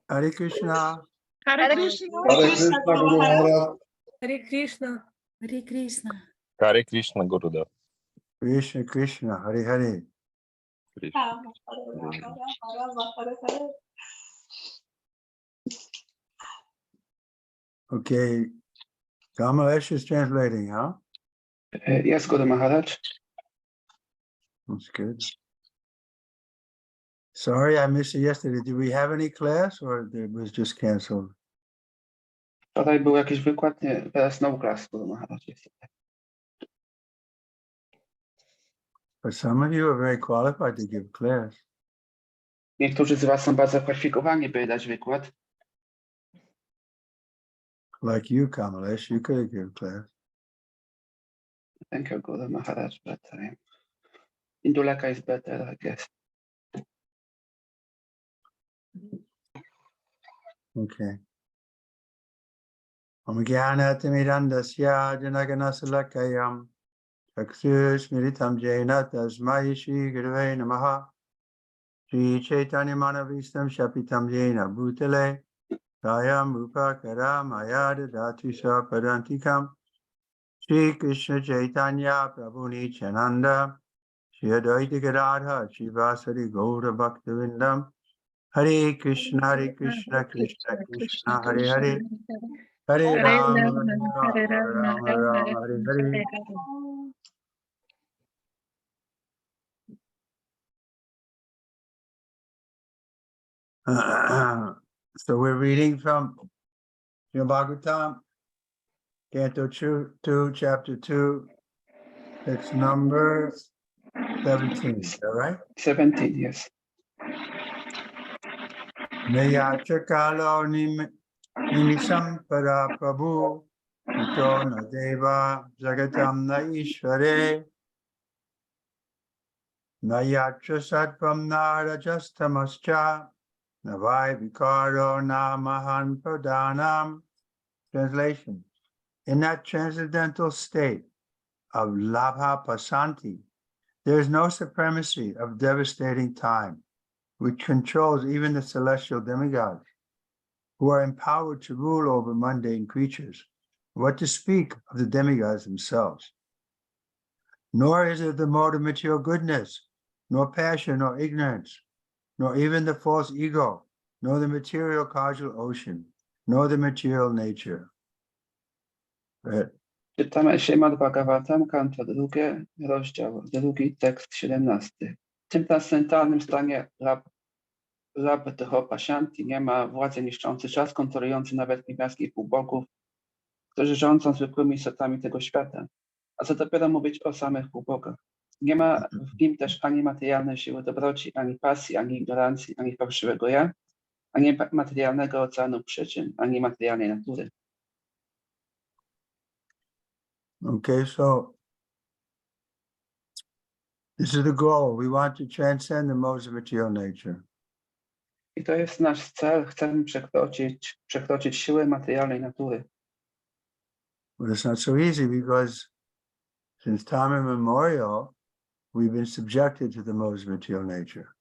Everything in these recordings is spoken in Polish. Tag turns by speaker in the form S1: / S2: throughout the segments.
S1: Hare Krishna.
S2: Hare Krishna.
S3: Hare Krishna, Guru Maharaj.
S2: Hare Krishna.
S4: Hare Krishna.
S5: Hare Krishna, Gurudev.
S1: Krishna Krishna. Hare Hare.
S5: Krishna.
S1: Okay. Kamalesh is translating, huh?
S6: Yes, Guru Maharaj.
S1: That's good. Sorry, I missed it yesterday. Did we have any class or it was just canceled?
S6: Wczoraj był jakiś wykład, nie, teraz no class, Guru Maharaj.
S1: But some of you are very qualified to give class.
S6: Niektórzy z was są bardzo kwalifikowani, by dać wykład.
S1: Like you, Kamalesh, you could have given class.
S6: Thank you, Guru Maharaj, but Induleka is better, I guess.
S1: Okay. Om Gyanatimidandasya Janaganasalakayam Chakshusmiritam Jaina Tasmai Shri Gurave Namaha Shri Chaitanya Manavistam Shapitam Jaina Bhutale Dayam Upakara Mayada Datu Padantikam Shri Krishna Chaitanya Prabhu Nityananda Shri Advaita Gadadha Shri Vasari Gaura Bhaktivindam Hare Krishna Krishna Krishna Hare Hare Hare Rama Rama Rama Hare Hare. So we're reading from Bhagavatam, Canto 2, Chapter 2, text number 17, is that right?
S6: 17, yes.
S1: Nayachakalo nimisam para prabhu ito na deva jagatam na ishvare nayacha satvam na rajastamascha navai vikaro na mahan pradhanam. Translation. In that transcendental state of labha pasanti, there is no supremacy of devastating time, which controls even the celestial demigods, who are empowered to rule over mundane creatures, what to speak of the demigods themselves. Nor is it the mode of material goodness, nor passion, nor ignorance, nor even the false ego, nor the material causal ocean, nor the material nature. Right.
S6: Czytamy Śrimad Bhagavatam, kanto 2, rozdział 2, tekst 17. W tym transcendentalnym stanie Labdhopashanti nie ma władzy niszczący czas, kontrolujący nawet niebieskich półbogów, którzy rządzą zwykłymi istotami tego świata. A co dopiero mówić o samych półbogach. Nie ma w nim też ani materialnej siły dobroci, ani pasji, ani ignorancji, ani fałszywego ja, ani materialnego oceanu przyczyn, ani materialnej natury.
S1: Okay, so this is the goal. We want to transcend the modes of material nature.
S6: I to jest nasz cel. Chcemy przekroczyć siłę materialnej natury.
S1: But it's not so easy because since time immemorial, we've been subjected to the modes of material nature.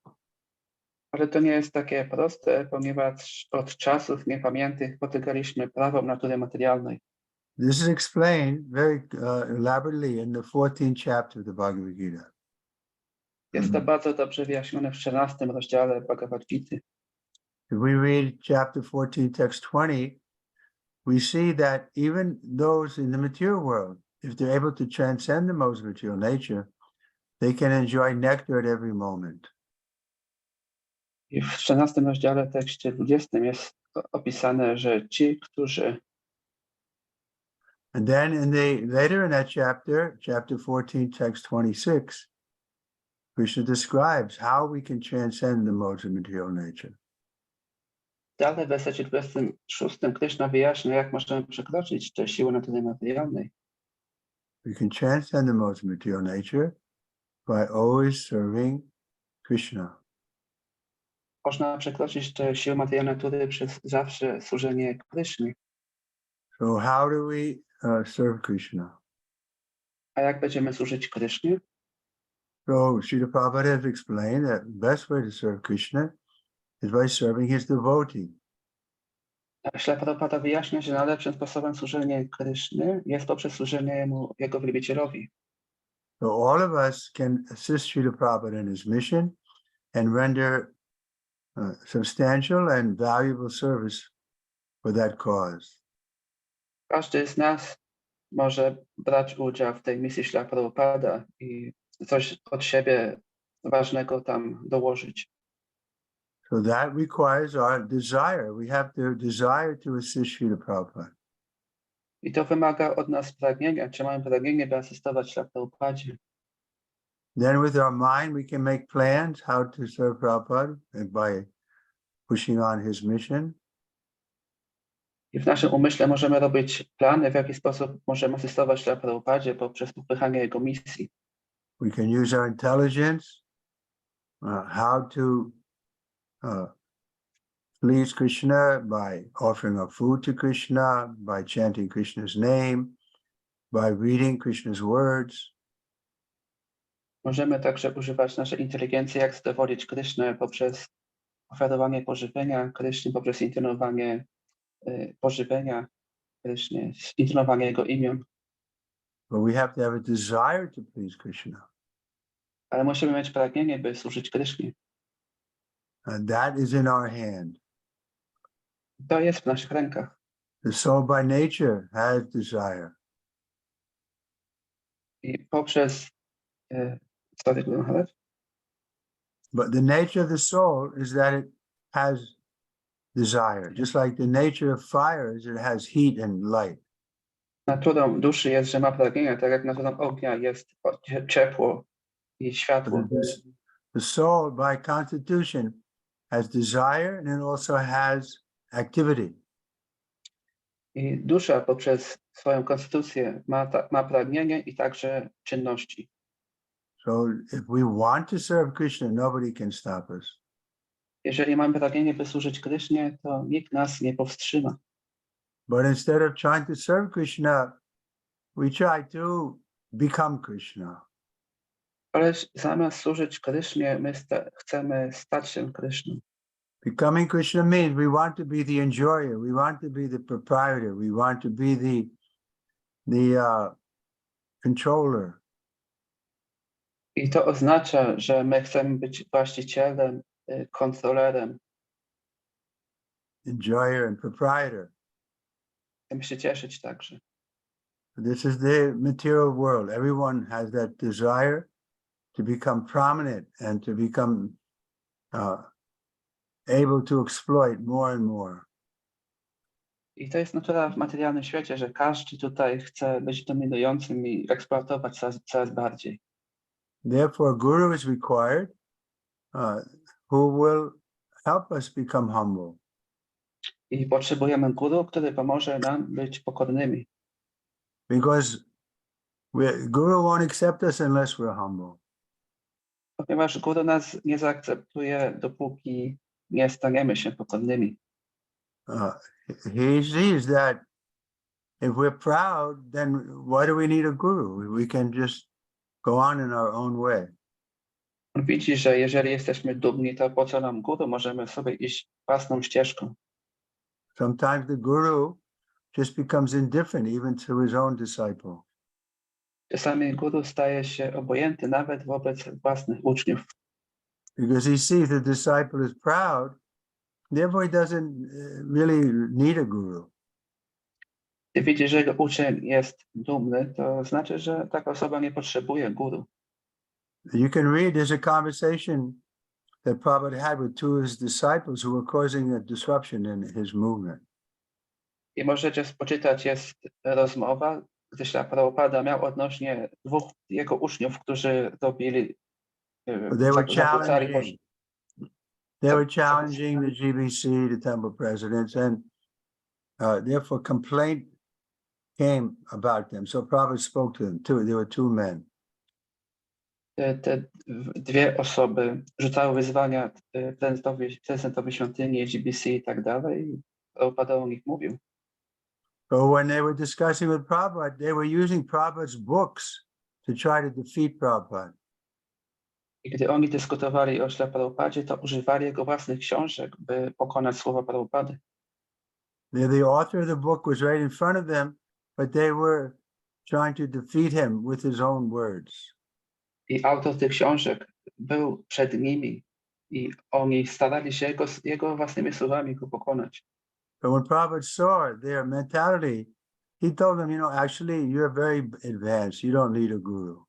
S6: Ale to nie jest takie proste, ponieważ od czasów niepamiętnych potykaliśmy prawom natury materialnej.
S1: This is explained very elaborately in the 14th chapter of the Bhagavad Gita.
S6: Jest to bardzo dobrze wyjaśnione w 14 rozdziale Bhagavad Gity.
S1: If we read chapter 14, text 20, we see that even those in the material world, if they're able to transcend the modes of material nature, they can enjoy nectar at every moment.
S6: I w 14 rozdziale, tekście 20 jest opisane, że ci, którzy...
S1: And then later in that chapter, chapter 14, text 26, Krishna describes how we can transcend the modes of material nature.
S6: Dalej w wersecie 26 Krishna wyjaśnia, jak możemy przekroczyć te siły natury materialnej.
S1: We can transcend the modes of material nature by always serving Krishna.
S6: Można przekroczyć te siły materialnej natury przez zawsze służenie Krysznie.
S1: So how do we serve Krishna?
S6: A jak będziemy służyć Krysznie?
S1: So Srila Prabhupada has explained that the best way to serve Krishna is by serving his devotee.
S6: Śla Prabhupada wyjaśnia, że najlepszym sposobem służenia Kryszny jest poprzez służenie Jego wielbicielowi.
S1: So all of us can assist Srila Prabhupada in his mission and render substantial and valuable service for that cause.
S6: Każdy z nas może brać udział w tej misji Śla Prabhupada i coś od siebie ważnego tam dołożyć.
S1: So that requires our desire. We have to desire to assist Srila Prabhupada.
S6: I to wymaga od nas pragnienia, czy mamy pragnienie, by asystować Śla Prabhupadzie.
S1: Then with our mind, we can make plans how to serve Prabhupada by pushing on his mission.
S6: I w naszym umyśle możemy robić plany, w jaki sposób możemy asystować Śla Prabhupadzie poprzez popychanie jego misji.
S1: We can use our intelligence, how to please Krishna by offering our food to Krishna, by chanting Krishna's name, by reading Krishna's words.
S6: Możemy także używać naszej inteligencji, jak zadowolić Krysznę poprzez ofiarowanie pożywienia Kryszny, poprzez intonowanie pożywienia Kryszny, intonowanie jego imion.
S1: But we have to have a desire to please Krishna.
S6: Ale musimy mieć pragnienie, by służyć Krysznie.
S1: And that is in our hand.
S6: To jest w naszych rękach.
S1: The soul by nature has desire.
S6: I poprzez sorry, Guru Maharaj.
S1: But the nature of the soul is that it has desire. Just like the nature of fire is it has heat and light.
S6: Naturą duszy jest, że ma pragnienia, tak jak naturą ognia jest ciepło i światło.
S1: The soul by constitution has desire and it also has activity.
S6: I dusza poprzez swoją konstytucję ma pragnienie i także czynności.
S1: So if we want to serve Krishna, nobody can stop us.
S6: Jeżeli mamy pragnienie, by służyć Krysznie, to nikt nas nie powstrzyma.
S1: But instead of trying to serve Krishna, we try to become Krishna.
S6: Ale zamiast służyć Krysznie, my chcemy stać się Kryszną.
S1: Becoming Krishna means we want to be the enjoyer, we want to be the proprietor, we want to be the controller.
S6: I to oznacza, że my chcemy być właścicielem, kontrolerem,
S1: Enjoyer and proprietor.
S6: chcemy się cieszyć także.
S1: This is the material world. Everyone has that desire to become prominent and to become able to exploit more and more.
S6: I to jest natura w materialnym świecie, że każdy tutaj chce być dominującym i eksploatować coraz bardziej.
S1: Therefore, guru is required who will help us become humble.
S6: I potrzebujemy guru, który pomoże nam być pokornymi.
S1: Because guru won't accept us unless we're humble.
S6: Ponieważ guru nas nie zaakceptuje, dopóki nie staniemy się pokornymi.
S1: He sees that if we're proud, then why do we need a guru? We can just go on in our own way.
S6: On widzi, że jeżeli jesteśmy dumni, to po co nam guru? Możemy sobie iść własną ścieżką.
S1: Sometimes the guru just becomes indifferent even to his own disciple.
S6: Czasami guru staje się obojętny nawet wobec własnych uczniów.
S1: Because he sees the disciple is proud, therefore he doesn't really need a guru.
S6: Gdy widzi, że jego uczeń jest dumny, to znaczy, że taka osoba nie potrzebuje guru.
S1: You can read, there's a conversation that Prabhupada had with two of his disciples who were causing a disruption in his movement.
S6: I możecie poczytać, jest rozmowa, gdy Śla Prabhupada miał odnośnie dwóch jego uczniów, którzy robili
S1: They were challenging the GBC, the temple presidents, and therefore complaint came about them. So Prabhupada spoke to them. There were two men.
S6: Te dwie osoby rzucały wyzwania prezydentowi świątyni, GBC i tak dalej. I Prabhupada o nich mówił.
S1: So when they were discussing with Prabhupada, they were using Prabhupada's books to try to defeat Prabhupada.
S6: I gdy oni dyskutowali o Śle Prabhupadzie, to używali jego własnych książek, by pokonać słowa Prabhupady.
S1: The author of the book was right in front of them, but they were trying to defeat him with his own words.
S6: I autor tych książek był przed nimi i oni starali się jego własnymi słowami go pokonać.
S1: But when Prabhupada saw their mentality, he told them, actually, you're very advanced. You don't need a guru.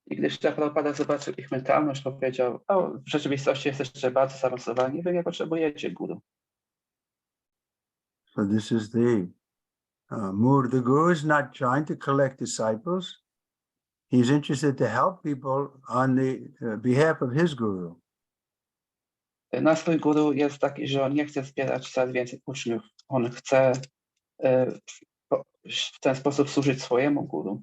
S6: I gdy Śrila Prabhupada zobaczył ich mentalność, powiedział, w rzeczywistości jesteście bardzo zaawansowani, wy nie potrzebujecie guru.
S1: So this is the mood. The guru is not trying to collect disciples. He's interested to help people on the behalf of his guru.
S6: Nastrój guru jest taki, że on nie chce zbierać coraz więcej uczniów. On chce w ten sposób służyć swojemu guru.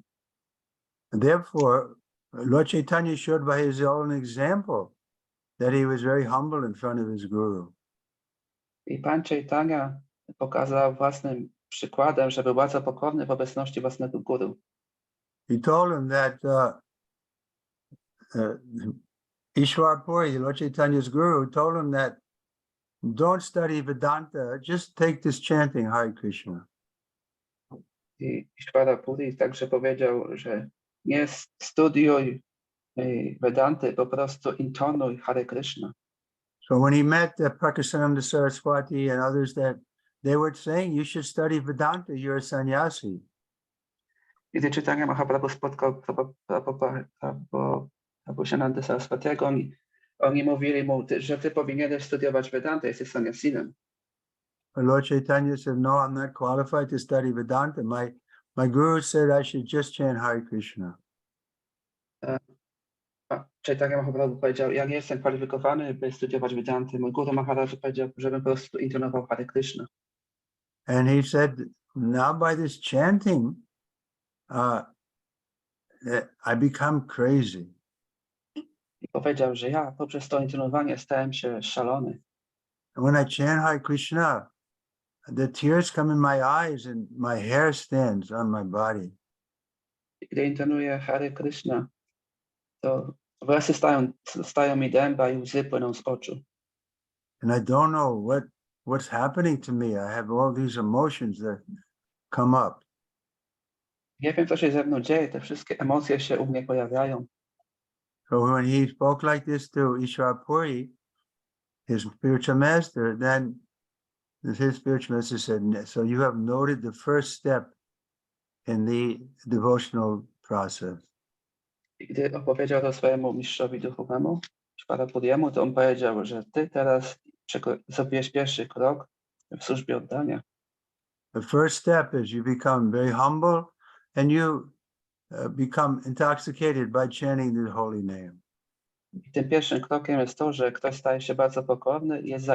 S1: And therefore, Lord Chaitanya showed by his own example that he was very humble in front of his guru.
S6: I Pan Chaitanya pokazał własnym przykładem, że był bardzo pokorny w obecności własnego guru.
S1: He told him that Ishwar Puri, Lord Chaitanya's guru, told him that don't study Vedanta, just take this chanting Hare Krishna.
S6: I Ishwara Puri także powiedział, że nie studiuj Vedanty, po prostu intonuj Hare Krishna.
S1: So when he met Prakasananda Saraswati and others, that they were saying, you should study Vedanta, you're a sannyasi.
S6: Gdy Chaitanya Mahaprabhu spotkał Prabhupada Saraswatiego, oni mówili mu, że ty powinieneś studiować Vedanta, jesteś sannyasinem.
S1: Lord Chaitanya said, no, I'm not qualified to study Vedanta. My guru said I should just chant Hare Krishna.
S6: Chaitanya Mahaprabhu powiedział, ja nie jestem kwalifikowany, by studiować Vedanty. Mój guru Maharaj powiedział, żebym po prostu intonował Hare Krishna.
S1: And he said, now by this chanting, I become crazy.
S6: I powiedział, że ja poprzez to intonowanie stałem się szalony.
S1: And when I chant Hare Krishna, the tears come in my eyes and my hair stands on my body.
S6: I gdy intonuję Hare Krishna, to włosy stają mi dęba i łzy płyną z oczu.
S1: And I don't know what's happening to me. I have all these emotions that come up.
S6: Nie wiem, co się ze mną dzieje, te wszystkie emocje się u mnie pojawiają.
S1: So when he spoke like this to Ishwar Puri, his spiritual master, then his spiritual master said, so you have noted the first step in the devotional process.
S6: I gdy opowiedział to swojemu mistrzowi duchowemu, Śpada Puriemu, to on powiedział, że ty teraz zrobiłeś pierwszy krok w służbie oddania.
S1: The first step is you become very humble and you become intoxicated by chanting the holy name.
S6: I tym pierwszym krokiem jest to, że ktoś staje się bardzo pokorny i jest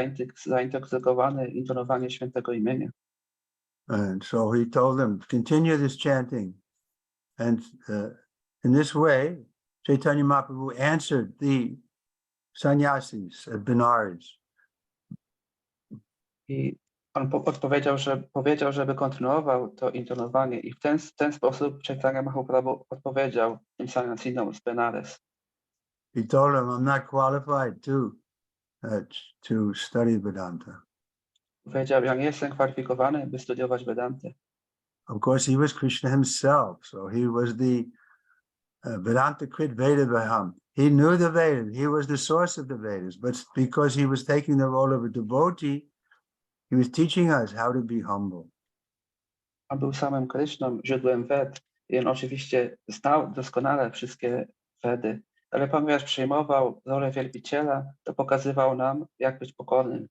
S6: zaintoksykowany intonowaniem świętego imienia.
S1: And so he told them, continue this chanting. And in this way, Chaitanya Mahaprabhu answered the sannyasis at Benares.
S6: I on powiedział, żeby kontynuował to intonowanie i w ten sposób Chaitanya Mahaprabhu odpowiedział tym sannyasinom z Benares.
S1: He told them, I'm not qualified to study Vedanta.
S6: Powiedział, ja nie jestem kwalifikowany, by studiować Vedantę.
S1: Of course, he was Krishna himself, so he was the Vedanta Krit Veda Vaham. He knew the Vedas, he was the source of the Vedas, but because he was taking the role of a devotee, he was teaching us how to be humble.
S6: On był samym Kryszną, źródłem Ved i on oczywiście znał doskonale wszystkie Vedy, ale ponieważ przyjmował rolę wielbiciela, to pokazywał nam, jak być pokornym.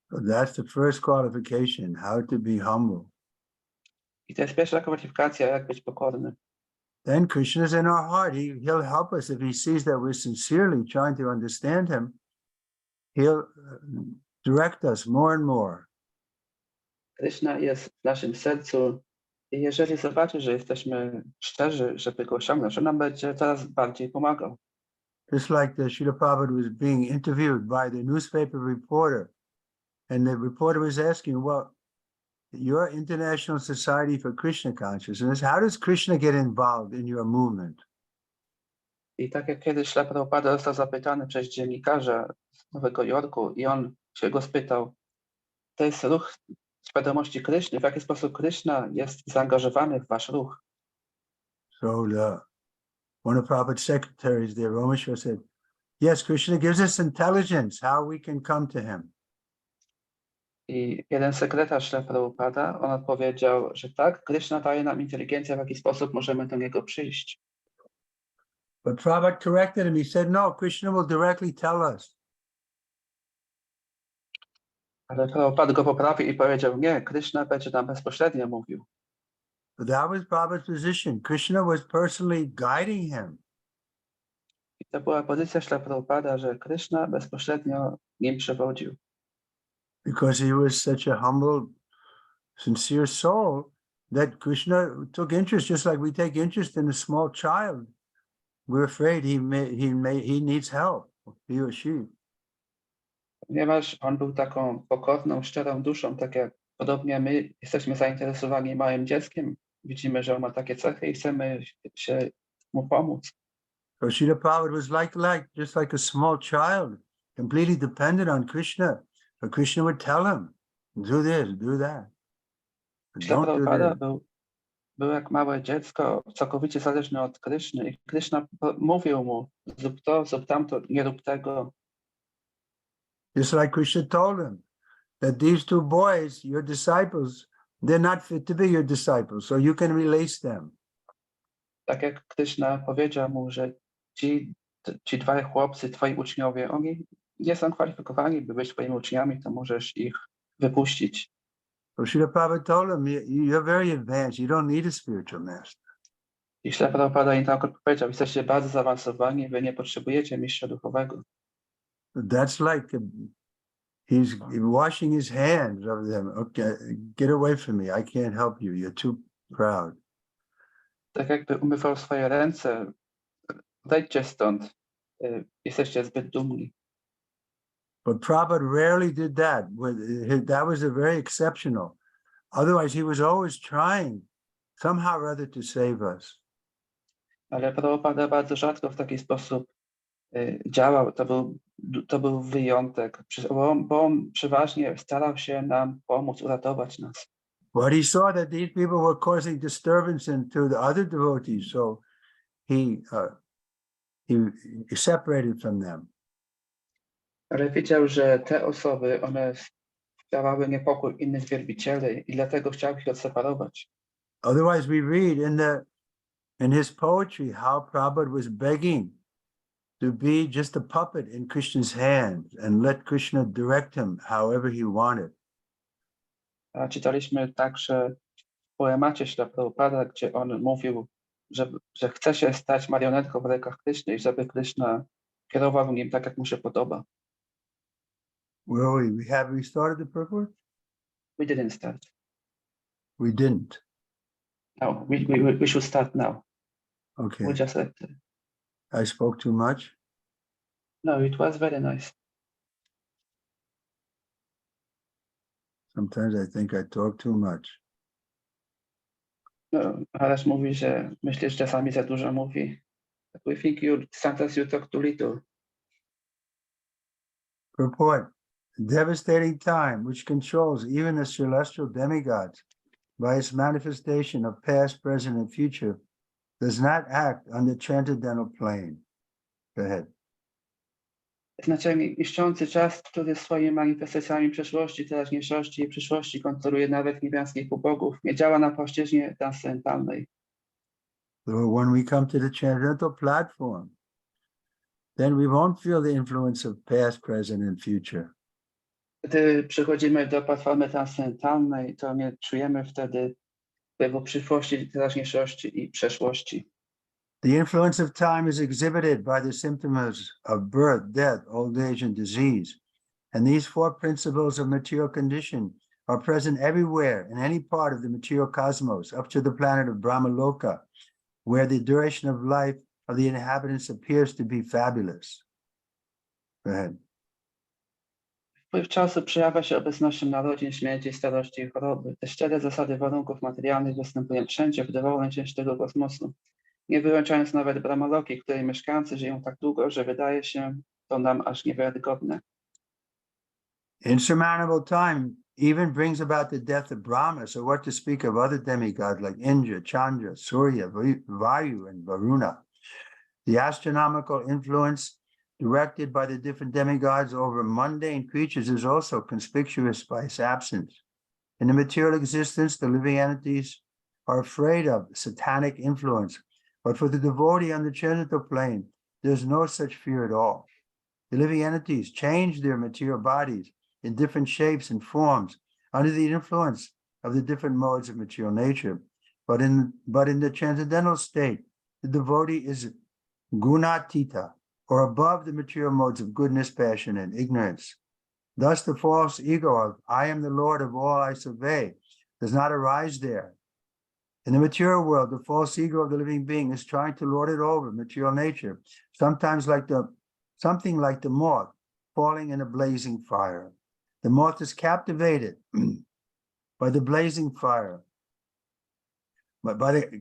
S1: So that's the first qualification, how to be humble.
S6: I to jest pierwsza kwalifikacja, jak być pokornym.
S1: Then Krishna is in our heart. He'll help us if he sees that we're sincerely trying to understand him. He'll direct us more and more.
S6: Kryszna jest w naszym sercu i jeżeli zobaczy, że jesteśmy szczerzy, żeby go osiągnąć, on nam będzie coraz bardziej pomagał.
S1: Just like the Srila Prabhupada was being interviewed by the newspaper reporter, and the reporter was asking, well, your International Society for Krishna Consciousness, how does Krishna get involved in your movement?
S6: I tak jak kiedyś Śrila Prabhupada został zapytany przez dziennikarza z Nowego Jorku i on się go spytał, to jest ruch świadomości Kryszny, w jaki sposób Kryszna jest zaangażowany w wasz ruch.
S1: So one of Prabhupada's secretaries there, Rameshwar, said, yes, Krishna gives us intelligence, how we can come to him.
S6: I jeden sekretarz Śrila Prabhupada, on odpowiedział, że tak, Kryszna daje nam inteligencję, w jaki sposób możemy do niego przyjść.
S1: But Prabhupada corrected him. He said, no, Krishna will directly tell us.
S6: Ale Prabhupada go poprawił i powiedział, nie, Kryszna będzie nam bezpośrednio mówił.
S1: But that was Prabhupada's position. Krishna was personally guiding him.
S6: I to była pozycja Śrila Prabhupada, że Kryszna bezpośrednio nim przewodził.
S1: Because he was such a humble, sincere soul that Krishna took interest, just like we take interest in a small child. We're afraid he needs help, he or she.
S6: Ponieważ on był taką pokorną, szczerą duszą, tak jak podobnie my jesteśmy zainteresowani małym dzieckiem, widzimy, że on ma takie cechy i chcemy się mu pomóc.
S1: So Srila Prabhupada was just like a small child, completely dependent on Krishna. So Krishna would tell him, do this, do that. But
S6: Śrila
S1: don't do
S6: Prabhupada
S1: this.
S6: był jak małe dziecko, całkowicie zależny od Kryszny i Kryszna mówił mu, zrób to, zrób tamto, nie rób tego.
S1: Just like Krishna told him that these two boys, your disciples, they're not fit to be your disciples, so you can release them.
S6: Tak jak Kryszna powiedział mu, że ci dwaj chłopcy, twoi uczniowie, oni nie są kwalifikowani, by być twoimi uczniami, to możesz ich wypuścić.
S1: So Srila Prabhupada told him, you're very advanced, you don't need a spiritual master.
S6: I Śrila Prabhupada im tak powiedział, jesteście bardzo zaawansowani, wy nie potrzebujecie mistrza duchowego.
S1: That's like he's washing his hands of them. Okay, get away from me. I can't help you. You're too proud.
S6: Tak jakby umywał swoje ręce, wejdźcie stąd, jesteście zbyt dumni.
S1: But Prabhupada rarely did that. That was a very exceptional. Otherwise, he was always trying somehow or other to save us.
S6: Ale Prabhupada bardzo rzadko w taki sposób działał. To był wyjątek, bo on przeważnie starał się nam pomóc, uratować nas.
S1: But he saw that these people were causing disturbance to the other devotees, so he separated from them.
S6: Ale widział, że te osoby, one sprawiały niepokój innych wielbicieli i dlatego chciał ich odseparować.
S1: Otherwise, we read in his poetry how Prabhupada was begging to be just a puppet in Krishna's hands and let Krishna direct him however he wanted.
S6: A czytaliśmy także w poemacie Śrila Prabhupada, gdzie on mówił, że chce się stać marionetką w rękach Kryszny i żeby Kryszna kierował nim tak, jak mu się podoba.
S1: Where are we? Have we started the purport?
S6: We didn't start.
S1: We didn't.
S6: No, we should start now.
S1: Okay.
S6: We just said,
S1: I spoke too much.
S6: no, it was very nice.
S1: Sometimes I think I talk too much.
S6: No, Harash mówi, że myślisz, że czasami za dużo mówi. We think sometimes you talk too little.
S1: Purport. Devastating time which controls even the celestial demigods by its manifestation of past, present, and future does not act on the transcendental plane. Go ahead.
S6: Znaczenie niszczący czas, który swoimi manifestacjami przeszłości, teraźniejszości i przyszłości kontroluje nawet niebiańskich półbogów, nie działa na płaszczyźnie transcendentalnej.
S1: So when we come to the transcendental platform, then we won't feel the influence of past, present, and future.
S6: Gdy przychodzimy do platformy transcendentalnej, to nie czujemy wtedy tego przyszłości, teraźniejszości i przeszłości.
S1: The influence of time is exhibited by the symptoms of birth, death, old age, and disease. And these four principles of material condition are present everywhere in any part of the material cosmos, up to the planet of Brahmaloka, where the duration of life of the inhabitants appears to be fabulous. Go ahead.
S6: Wpływ czasu przejawia się obecnością narodzin, śmierci, starości i choroby. Te szczere zasady warunków materialnych występują wszędzie w dowolnej części tego kosmosu, nie wyłączając nawet Brahmaloki, której mieszkańcy żyją tak długo, że wydaje się to nam aż niewiarygodne.
S1: Insurmountable time even brings about the death of Brahma. So what to speak of other demigods like Indra, Chandra, Surya, Vayu, and Varuna. The astronomical influence directed by the different demigods over mundane creatures is also conspicuous by its absence. In the material existence, the living entities are afraid of satanic influence, but for the devotee on the transcendental plane, there's no such fear at all. The living entities change their material bodies in different shapes and forms under the influence of the different modes of material nature. But in the transcendental state, the devotee is gunatita, or above the material modes of goodness, passion, and ignorance. Thus, the false ego of I am the Lord of all I survey does not arise there. In the material world, the false ego of the living being is trying to lord it over material nature, sometimes something like the moth falling in a blazing fire. The moth is captivated by the blazing fire, but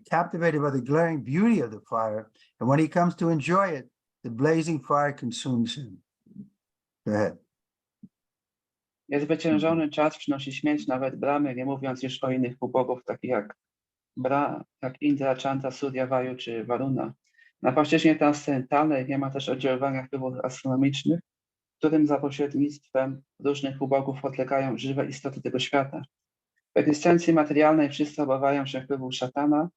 S1: captivated by the glaring beauty of the fire, and when he comes to enjoy it, the blazing fire consumes him. Go ahead.
S6: Niezwyciężony czas przynosi śmierć nawet Brahmy, nie mówiąc już o innych półbogów, takich jak Indra, Chandra, Surya, Vayu czy Varuna. Na płaszczyźnie transcendentalnej nie ma też oddziaływania wpływów astronomicznych, którym za pośrednictwem różnych półbogów podlegają żywe istoty tego świata. W egzystencji materialnej wszyscy obawiają się wpływu szatana,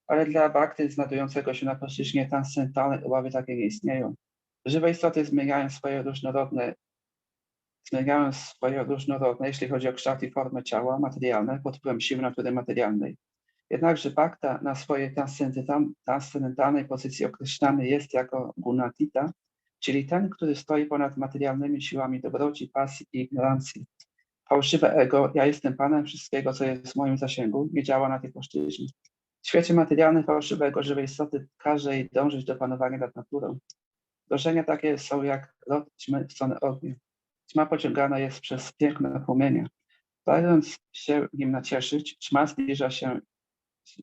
S6: ale dla bhakty znajdującego się na płaszczyźnie transcendentalnej obawy takie nie istnieją. Żywe istoty zmieniają swoje różnorodne, jeśli chodzi o kształt i formę ciała materialne pod wpływem siły natury materialnej. Jednakże bhakta na swojej transcendentalnej pozycji określany jest jako gunatita, czyli ten, który stoi ponad materialnymi siłami dobroci, pasji i ignorancji. Fałszywe ego, ja jestem panem wszystkiego, co jest w moim zasięgu, nie działa na tej płaszczyźnie. W świecie materialnym fałszywe ego żywej istoty każe jej dążyć do panowania nad naturą. Dążenia takie są jak lot ćmy w stronę ognia. Ćma pociągana jest przez piękne płomienie. Starając się nim nacieszyć, ćma zbliża się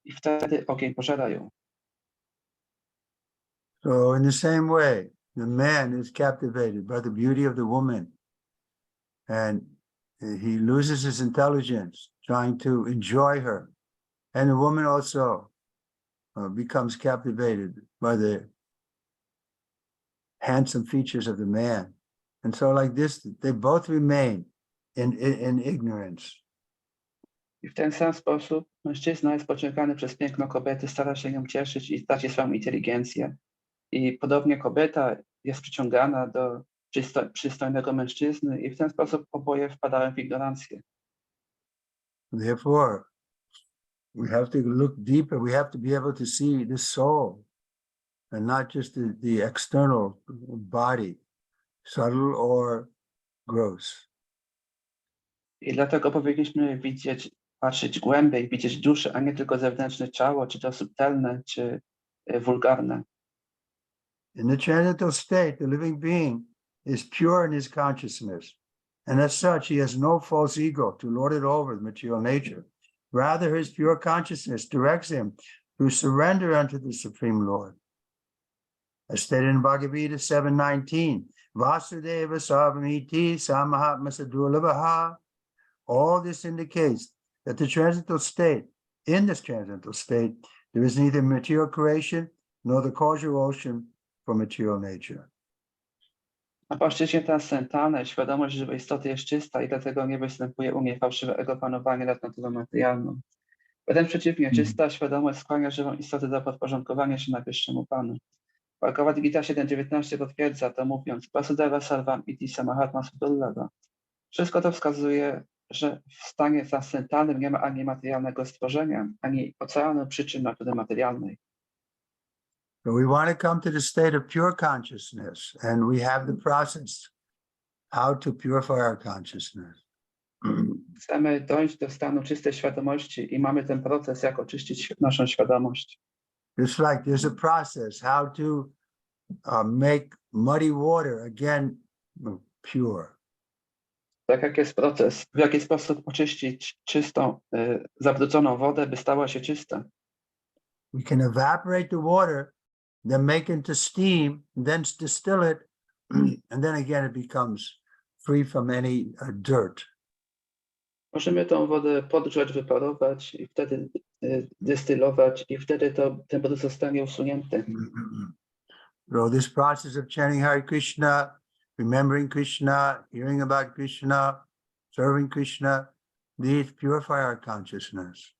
S6: i wtedy ogień pożera ją.
S1: So in the same way, the man is captivated by the beauty of the woman, and he loses his intelligence trying to enjoy her. And the woman also becomes captivated by the handsome features of the man. And so like this, they both remain in ignorance.
S6: I w ten sam sposób mężczyzna jest pociągany przez piękno kobiety, stara się ją cieszyć i traci swoją inteligencję. I podobnie kobieta jest przyciągana do przystojnego mężczyzny i w ten sposób oboje wpadają w ignorancję.
S1: Therefore, we have to look deeper. We have to be able to see the soul and not just the external body, subtle or gross.
S6: I dlatego powinniśmy patrzeć głębiej, widzieć duszę, a nie tylko zewnętrzne ciało, czy to subtelne, czy wulgarne.
S1: In the transcendental state, the living being is pure in his consciousness, and as such, he has no false ego to lord it over material nature. Rather, his pure consciousness directs him to surrender unto the Supreme Lord. As stated in Bhagavatam 7:19, Vasudeva Sarvamiti Samahatma Sadurlabhaha. All this indicates that the transcendental state, in this transcendental state, there is neither material creation nor the causal ocean for material nature.
S6: Na płaszczyźnie transcendentalnej świadomość żywej istoty jest czysta i dlatego nie występuje u niej fałszywe ego panowanie nad naturą materialną. Wręcz przeciwnie, czysta świadomość skłania żywą istotę do podporządkowania się najwyższemu Panu. Bhagavad Gita 7.19 potwierdza to mówiąc Vasudeva Sarvam Iti Samahatma Sudurlabha. Wszystko to wskazuje, że w stanie transcendentalnym nie ma ani materialnego stworzenia, ani oceanu przyczyn natury materialnej.
S1: So we want to come to the state of pure consciousness, and we have the process how to purify our consciousness.
S6: Chcemy dojść do stanu czystej świadomości i mamy ten proces, jak oczyścić naszą świadomość.
S1: It's like there's a process how to make muddy water again pure.
S6: Tak jak jest proces, w jaki sposób oczyścić czystą, zabrudzoną wodę, by stała się czysta.
S1: We can evaporate the water, then make into steam, then distill it, and then again it becomes free from any dirt.
S6: Możemy tą wodę podgrzać, wyparować i wtedy destylować i wtedy ten produkt zostanie usunięty.
S1: So this process of chanting Hare Krishna, remembering Krishna, hearing about Krishna, serving Krishna, these purify our consciousness.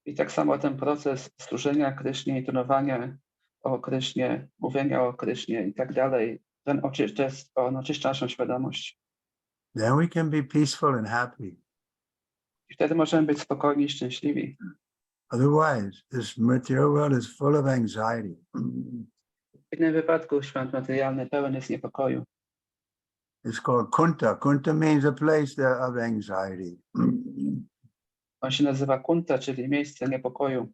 S6: I tak samo ten proces służenia Krysznie, intonowania o Krysznie, mówienia o Krysznie i tak dalej, on oczyszcza naszą świadomość.
S1: Then we can be peaceful and happy.
S6: I wtedy możemy być spokojni i szczęśliwi.
S1: Otherwise, this material world is full of anxiety.
S6: W innym wypadku świat materialny pełen jest niepokoju.
S1: It's called Kunta. Kunta means a place of anxiety.
S6: On się nazywa Kunta, czyli miejsce niepokoju.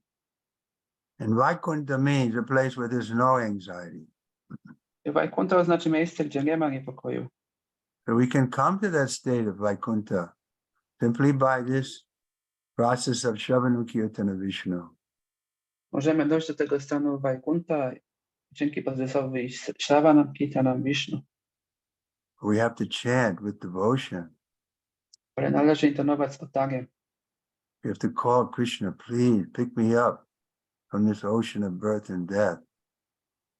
S1: And Vaikunta means a place where there's no anxiety.
S6: I Vaikunta oznacza miejsce, gdzie nie ma niepokoju.
S1: So we can come to that state of Vaikunta simply by this process of Shravana Kirtana Vishnu.
S6: Możemy dojść do tego stanu Vaikunta dzięki procesowi Shravana Kirtana Vishnu.
S1: We have to chant with devotion.
S6: Ale należy intonować z oddaniem.
S1: We have to call Krishna, please pick me up from this ocean of birth and death.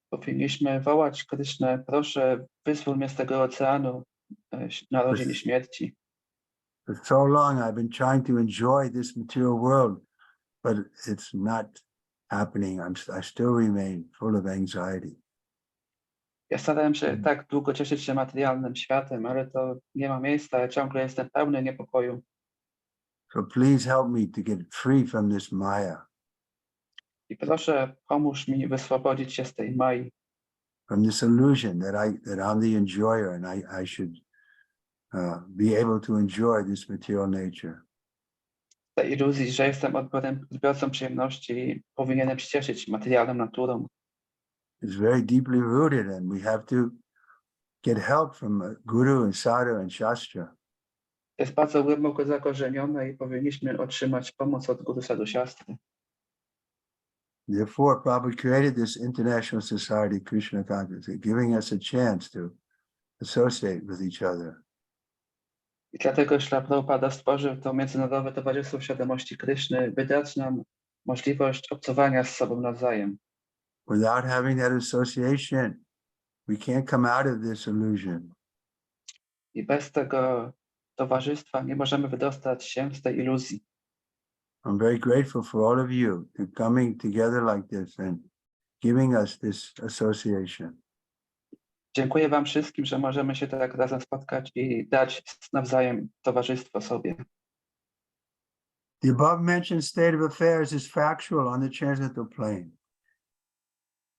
S6: Powinniśmy wołać Krysznę, proszę, wyzwól mnie z tego oceanu narodzin i śmierci.
S1: For so long I've been trying to enjoy this material world, but it's not happening. I still remain full of anxiety.
S6: Ja starałem się tak długo cieszyć się materialnym światem, ale to nie ma miejsca, ja ciągle jestem pełny niepokoju.
S1: So please help me to get free from this Maya,
S6: I proszę, pomóż mi wyswobodzić się z tej Mai,
S1: from this illusion that I'm the enjoyer and I should be able to enjoy this material nature.
S6: z tej iluzji, że jestem odbiorcą przyjemności i powinienem się cieszyć materialną naturą.
S1: It's very deeply rooted, and we have to get help from Guru and Sadhu and Shastra.
S6: To jest bardzo głęboko zakorzenione i powinniśmy otrzymać pomoc od Guru Sadhu Shastry.
S1: Therefore, Prabhupada created this International Society Krishna Consciousness, giving us a chance to associate with each other.
S6: I dlatego Śrila Prabhupada stworzył to Międzynarodowe Towarzystwo Świadomości Kryszny, by dać nam możliwość obcowania z sobą nawzajem.
S1: Without having that association, we can't come out of this illusion.
S6: I bez tego towarzystwa nie możemy wydostać się z tej iluzji.
S1: I'm very grateful for all of you to coming together like this and giving us this association.
S6: Dziękuję wam wszystkim, że możemy się tak razem spotkać i dać nawzajem towarzystwo sobie.
S1: The above mentioned state of affairs is factual on the transcendental plane,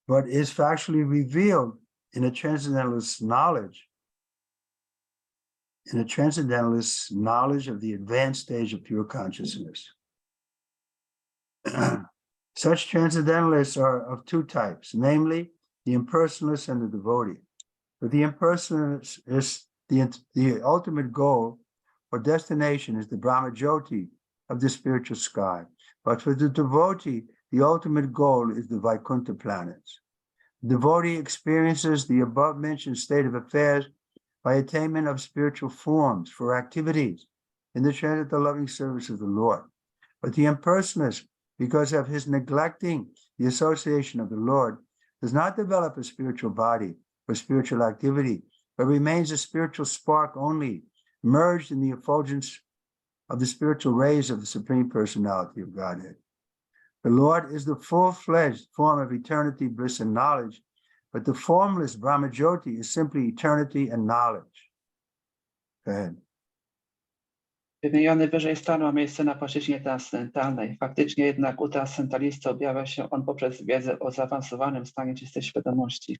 S1: but is factually revealed in a transcendentalist knowledge, of the advanced stage of pure consciousness. Such transcendentalists are of two types, namely the impersonalists and the devotee. For the impersonalists, the ultimate goal or destination is the Brahmajyoti of the spiritual sky. But for the devotee, the ultimate goal is the Vaikuntha planets. The devotee experiences the above-mentioned state of affairs by attainment of spiritual forms for activities in the transcendental loving service of the Lord. But the impersonalist, because of his neglecting the association of the Lord, does not develop a spiritual body or spiritual activity, but remains a spiritual spark only, merged in the effulgence of the spiritual rays of the Supreme Personality of Godhead. The Lord is the full-fledged form of eternity, bliss, and knowledge, but the formless Brahmajyoti is simply eternity and knowledge. Go ahead.
S6: Wymieniony wyżej stan ma miejsce na płaszczyźnie transcendentalnej. Faktycznie jednak u transcendentalisty objawia się on poprzez wiedzę o zaawansowanym stanie czystej świadomości.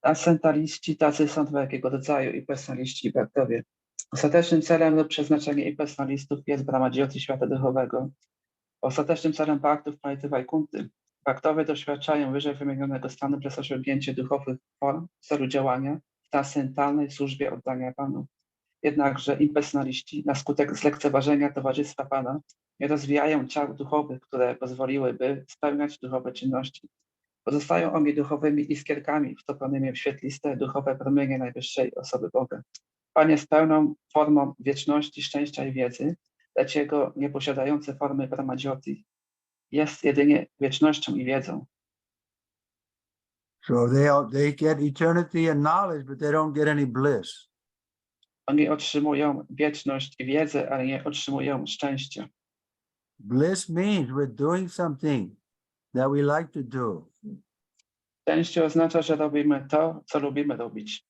S6: Transcendentaliści tacy są dwojakiego rodzaju, i personaliści, i bhaktowie. Ostatecznym celem lub przeznaczeniem i personalistów jest Brahmajyoti świata duchowego. Ostatecznym celem bhaktów planety Vaikunty. Bhaktowie doświadczają wyżej wymienionego stanu przez osiągnięcie duchowych form w celu działania w transcendentalnej służbie oddania Panu. Jednakże impersonaliści na skutek zlekceważenia towarzystwa Pana nie rozwijają ciał duchowych, które pozwoliłyby spełniać duchowe czynności. Pozostają oni duchowymi iskierkami wtopionymi w świetliste duchowe promienie najwyższej osoby Boga. Pan jest pełną formą wieczności, szczęścia i wiedzy, lecz jego nieposiadające formy Brahmajyoti jest jedynie wiecznością i wiedzą.
S1: So they get eternity and knowledge, but they don't get any bliss.
S6: Oni otrzymują wieczność i wiedzę, ale nie otrzymują szczęścia.
S1: Bliss means we're doing something that we like to do,
S6: Szczęście oznacza, że robimy to, co lubimy robić.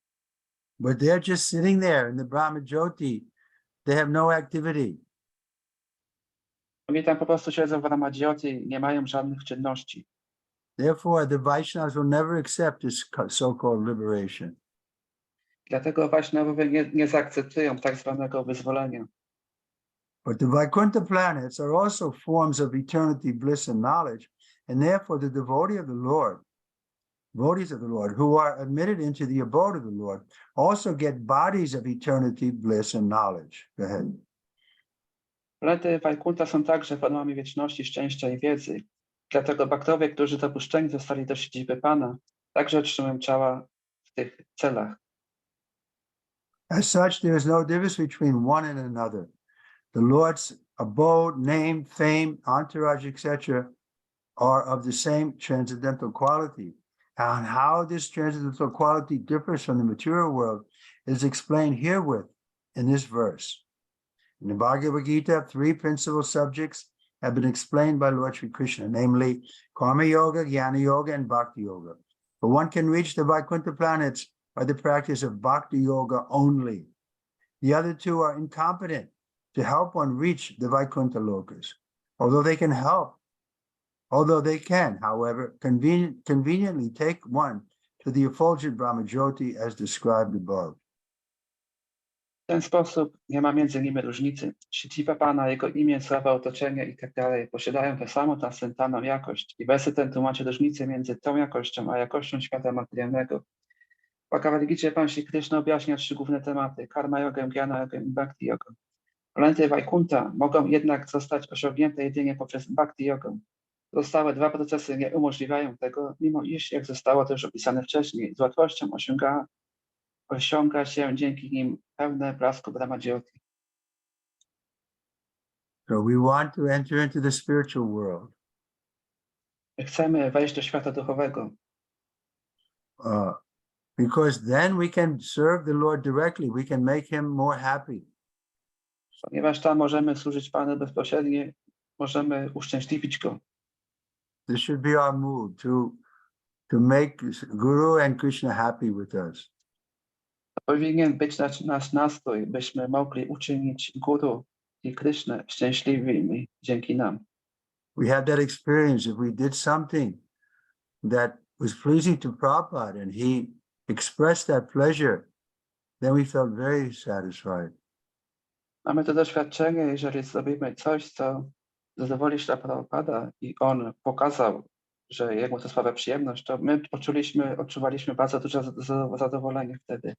S1: but they're just sitting there in the Brahma Jyoti. They have no activity.
S6: Oni tam po prostu siedzą w Brahmajyoti, nie mają żadnych czynności.
S1: Therefore, the Vaishnavas will never accept this so-called liberation.
S6: Dlatego Vaishnavowie nie zaakceptują tak zwanego wyzwolenia.
S1: But the Vaikuntha planets are also forms of eternity, bliss, and knowledge, and therefore the devotees of the Lord, who are admitted into the abode of the Lord, also get bodies of eternity, bliss, and knowledge. Go ahead.
S6: Planety Vaikunta są także formami wieczności, szczęścia i wiedzy. Dlatego baktowie, którzy dopuszczeni zostali do siedziby Pana, także otrzymują ciała w tych celach.
S1: As such, there is no difference between one and another. The Lord's abode, name, fame, entourage, etc., are of the same transcendental quality. And how this transcendental quality differs from the material world is explained herewith in this verse. In the Bhagavad Gita, 3 principal subjects have been explained by Lord Sri Krishna, namely Karma Yoga, Jnana Yoga, and Bhakti Yoga. But one can reach the Vaikuntha planets by the practice of Bhakti Yoga only. The other two are incompetent to help one reach the Vaikuntha lokas, although they can, however, conveniently take one to the effulgent Brahmajyoti as described above.
S6: W ten sposób nie ma między nimi różnicy. Siedziba Pana, Jego imię, sława, otoczenie i tak dalej posiadają tę samą transcendentalną jakość i werset ten tłumaczy różnicę między tą jakością a jakością świata materialnego. W Bhagavad Gicie Pan Śri Krishna objaśnia 3 główne tematy: karma jogę, jnana jogę i bhakti jogę. Planety Vaikunta mogą jednak zostać osiągnięte jedynie poprzez bhakti jogę. Pozostałe 2 procesy nie umożliwiają tego, mimo iż, jak zostało to już opisane wcześniej, z łatwością osiąga się dzięki nim pełne blasku Brahmajyoti.
S1: So we want to enter into the spiritual world.
S6: My chcemy wejść do świata duchowego,
S1: Because then we can serve the Lord directly. We can make him more happy.
S6: ponieważ tam możemy służyć Panu bezpośrednio, możemy uszczęśliwić Go.
S1: This should be our mood to make Guru and Krishna happy with us.
S6: To powinien być nasz nastrój, byśmy mogli uczynić Guru i Krishnę szczęśliwymi dzięki nam.
S1: We had that experience. If we did something that was pleasing to Prabhupada and he expressed that pleasure, then we felt very satisfied.
S6: Mamy to doświadczenie, jeżeli zrobimy coś, co zadowoli Śrila Prabhupada i on pokazał, że jemu to sprawia przyjemność, to my odczuwaliśmy bardzo duże zadowolenie wtedy.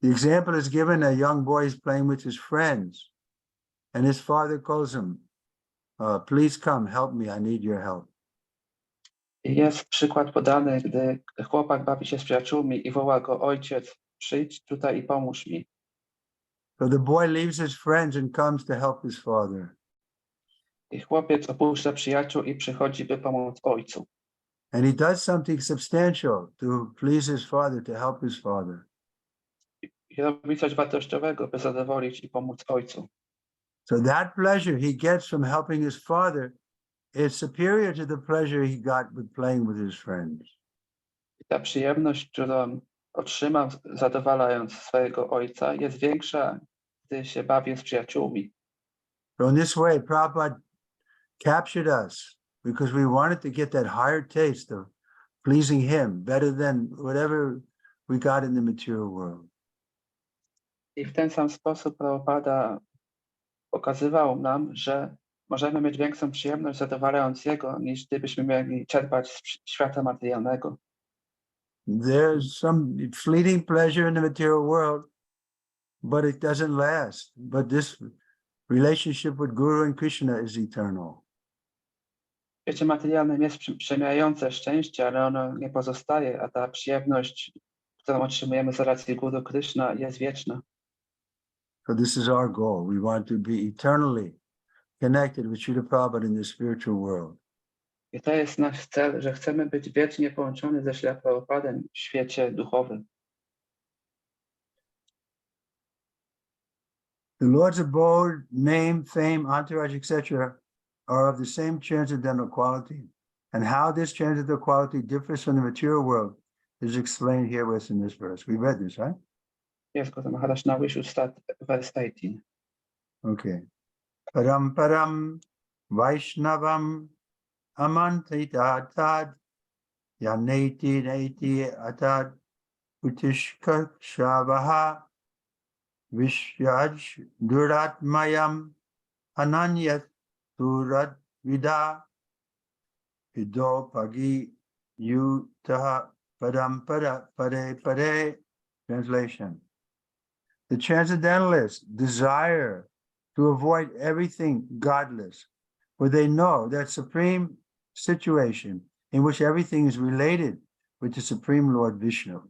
S1: The example is given: a young boy is playing with his friends, and his father calls him, please come, help me, I need your help.
S6: I jest przykład podany, gdy chłopak bawi się z przyjaciółmi i woła go ojciec, przyjdź tutaj i pomóż mi.
S1: So the boy leaves his friends and comes to help his father.
S6: I chłopiec opuszcza przyjaciół i przychodzi, by pomóc ojcu.
S1: And he does something substantial to please his father, to help his father.
S6: I robi coś wartościowego, by zadowolić i pomóc ojcu.
S1: So that pleasure he gets from helping his father is superior to the pleasure he got with playing with his friends.
S6: I ta przyjemność, którą otrzymał zadowalając swojego ojca, jest większa, gdy się bawi z przyjaciółmi.
S1: So in this way, Prabhupada captured us because we wanted to get that higher taste of pleasing him better than whatever we got in the material world.
S6: I w ten sam sposób Prabhupada pokazywał nam, że możemy mieć większą przyjemność zadowalając Jego, niż gdybyśmy mieli czerpać z świata materialnego.
S1: There's some fleeting pleasure in the material world, but it doesn't last. But this relationship with Guru and Krishna is eternal.
S6: W świecie materialnym jest przemijające szczęście, ale ono nie pozostaje, a ta przyjemność, którą otrzymujemy z relacji Guru Krishna, jest wieczna.
S1: So this is our goal. We want to be eternally connected with Srila Prabhupada in the spiritual world.
S6: I to jest nasz cel, że chcemy być wiecznie połączony ze Śrila Prabhupadem w świecie duchowym.
S1: The Lord's abode, name, fame, entourage, etc. are of the same transcendental quality. And how this transcendental quality differs from the material world is explained herewith in this verse. We read this, right?
S6: Yes, Gautam Maharaj, now we should start verse 18.
S1: Okay. Param param Vaishnavam amantita tad yaneti neti atad utishka shavaha vishyaj duratmayam ananyat turat vida vido pagi yutaha padam pada pade pade. Translation. The transcendentalists desire to avoid everything godless, for they know that supreme situation in which everything is related with the Supreme Lord Vishnu.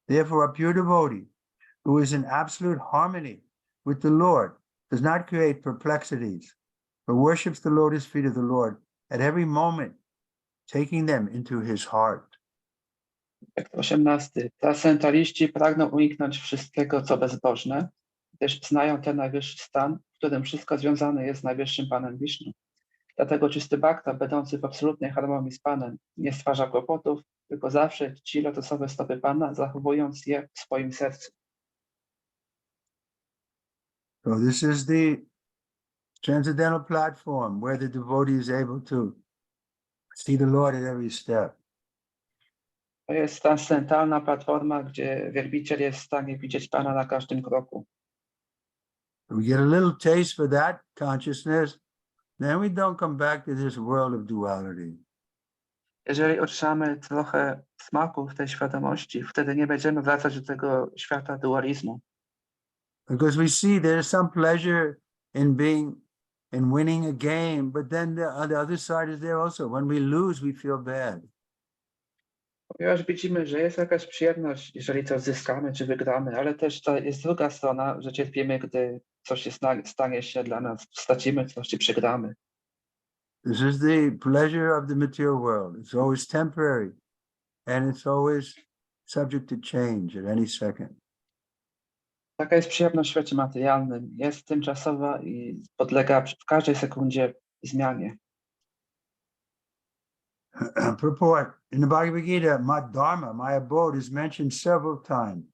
S1: Therefore, a pure devotee who is in absolute harmony with the Lord does not create perplexities, but worships the lotus feet of the Lord at every moment, taking them into his heart.
S6: Tekst 18. Transcendentaliści pragną uniknąć wszystkiego, co bezbożne, gdyż znają ten najwyższy stan, w którym wszystko związane jest z najwyższym Panem Wisznu. Dlatego czysty bhakta, będący w absolutnej harmonii z Panem, nie stwarza kłopotów, tylko zawsze czci lotosowe stopy Pana, zachowując je w swoim sercu.
S1: So this is the transcendental platform where the devotee is able to see the Lord at every step.
S6: To jest transcendentalna platforma, gdzie wielbiciel jest w stanie widzieć Pana na każdym kroku.
S1: We get a little taste for that consciousness, then we don't come back to this world of duality.
S6: Jeżeli otrzymamy trochę smaku w tej świadomości, wtedy nie będziemy wracać do tego świata dualizmu.
S1: Because we see there's some pleasure in winning a game, but then the other side is there also. When we lose, we feel bad.
S6: Ponieważ widzimy, że jest jakaś przyjemność, jeżeli coś zyskamy czy wygramy, ale też to jest druga strona, że cierpimy, gdy coś stanie się dla nas, stracimy coś czy przegramy.
S1: This is the pleasure of the material world. It's always temporary, and it's always subject to change at any second.
S6: Taka jest przyjemność w świecie materialnym. Jest tymczasowa i podlega w każdej sekundzie zmianie.
S1: Purport. In the Bhagavad Gita, my dharma, my abode, is mentioned several times.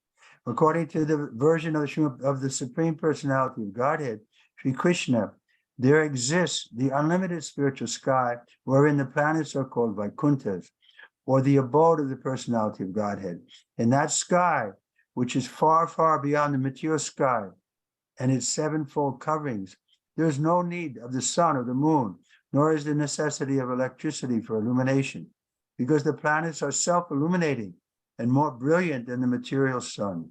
S1: According to the version of the Supreme Personality of Godhead, Sri Krishna, there exists the unlimited spiritual sky wherein the planets are called Vaikunthas, or the abode of the Personality of Godhead. In that sky, which is far, far beyond the material sky and its sevenfold coverings, there is no need of the sun or the moon, nor is the necessity of electricity for illumination, because the planets are self-illuminating and more brilliant than the material sun.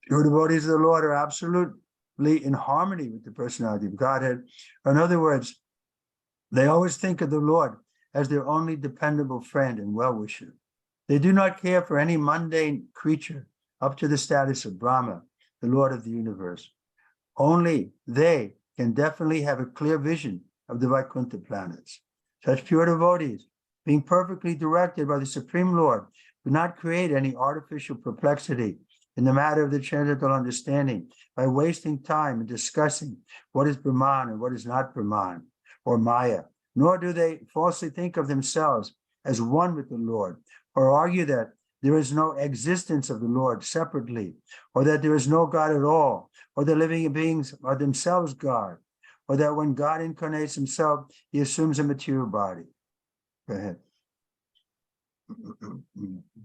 S1: Pure devotees of the Lord are absolutely in harmony with the Personality of Godhead. In other words, they always think of the Lord as their only dependable friend and well-wisher. They do not care for any mundane creature up to the status of Brahma, the Lord of the universe. Only they can definitely have a clear vision of the Vaikuntha planets. Such pure devotees, being perfectly directed by the Supreme Lord, do not create any artificial perplexity in the matter of the transcendental understanding by wasting time in discussing what is Brahman and what is not Brahman or Maya, nor do they falsely think of themselves as one with the Lord, or argue that there is no existence of the Lord separately, or that there is no God at all, or the living beings are themselves God, or that when God incarnates himself, he assumes a material body. Go ahead.